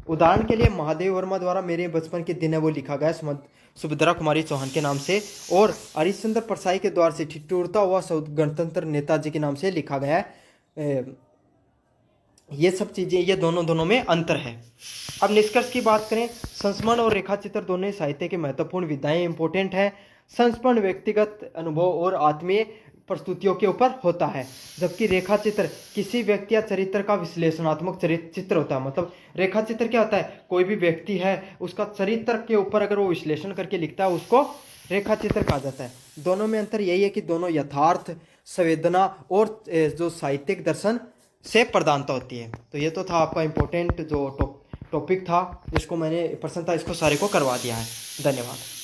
उदाहरण के लिए महादेव वर्मा द्वारा मेरे बचपन के दिन है वो लिखा गया सुभद्रा कुमारी चौहान के नाम से, और हरिश्चंद्र परसाई के द्वारा से ठिठुरता हुआ गणतंत्र नेताजी के नाम से लिखा गया है। ये सब चीज़ें, ये दोनों में अंतर है। अब निष्कर्ष की बात करें, संस्मरण और रेखाचित्र दोनों साहित्य के महत्वपूर्ण विधाएं इंपॉर्टेंट है। संस्मरण व्यक्तिगत अनुभव और आत्मीय प्रस्तुतियों के ऊपर होता है, जबकि रेखाचित्र किसी व्यक्ति या चरित्र का विश्लेषणात्मक चित्र होता है। मतलब रेखाचित्र क्या होता है, कोई भी व्यक्ति है उसका चरित्र के ऊपर अगर वो विश्लेषण करके लिखता है उसको रेखाचित्र कहा जाता है। दोनों में अंतर यही है कि दोनों यथार्थ, संवेदना और जो साहित्यिक दर्शन से प्रधानता होती है। तो ये तो था आपका इम्पोर्टेंट जो टॉपिक था, जिसको मैंने पसंद था इसको सारे को करवा दिया है। धन्यवाद।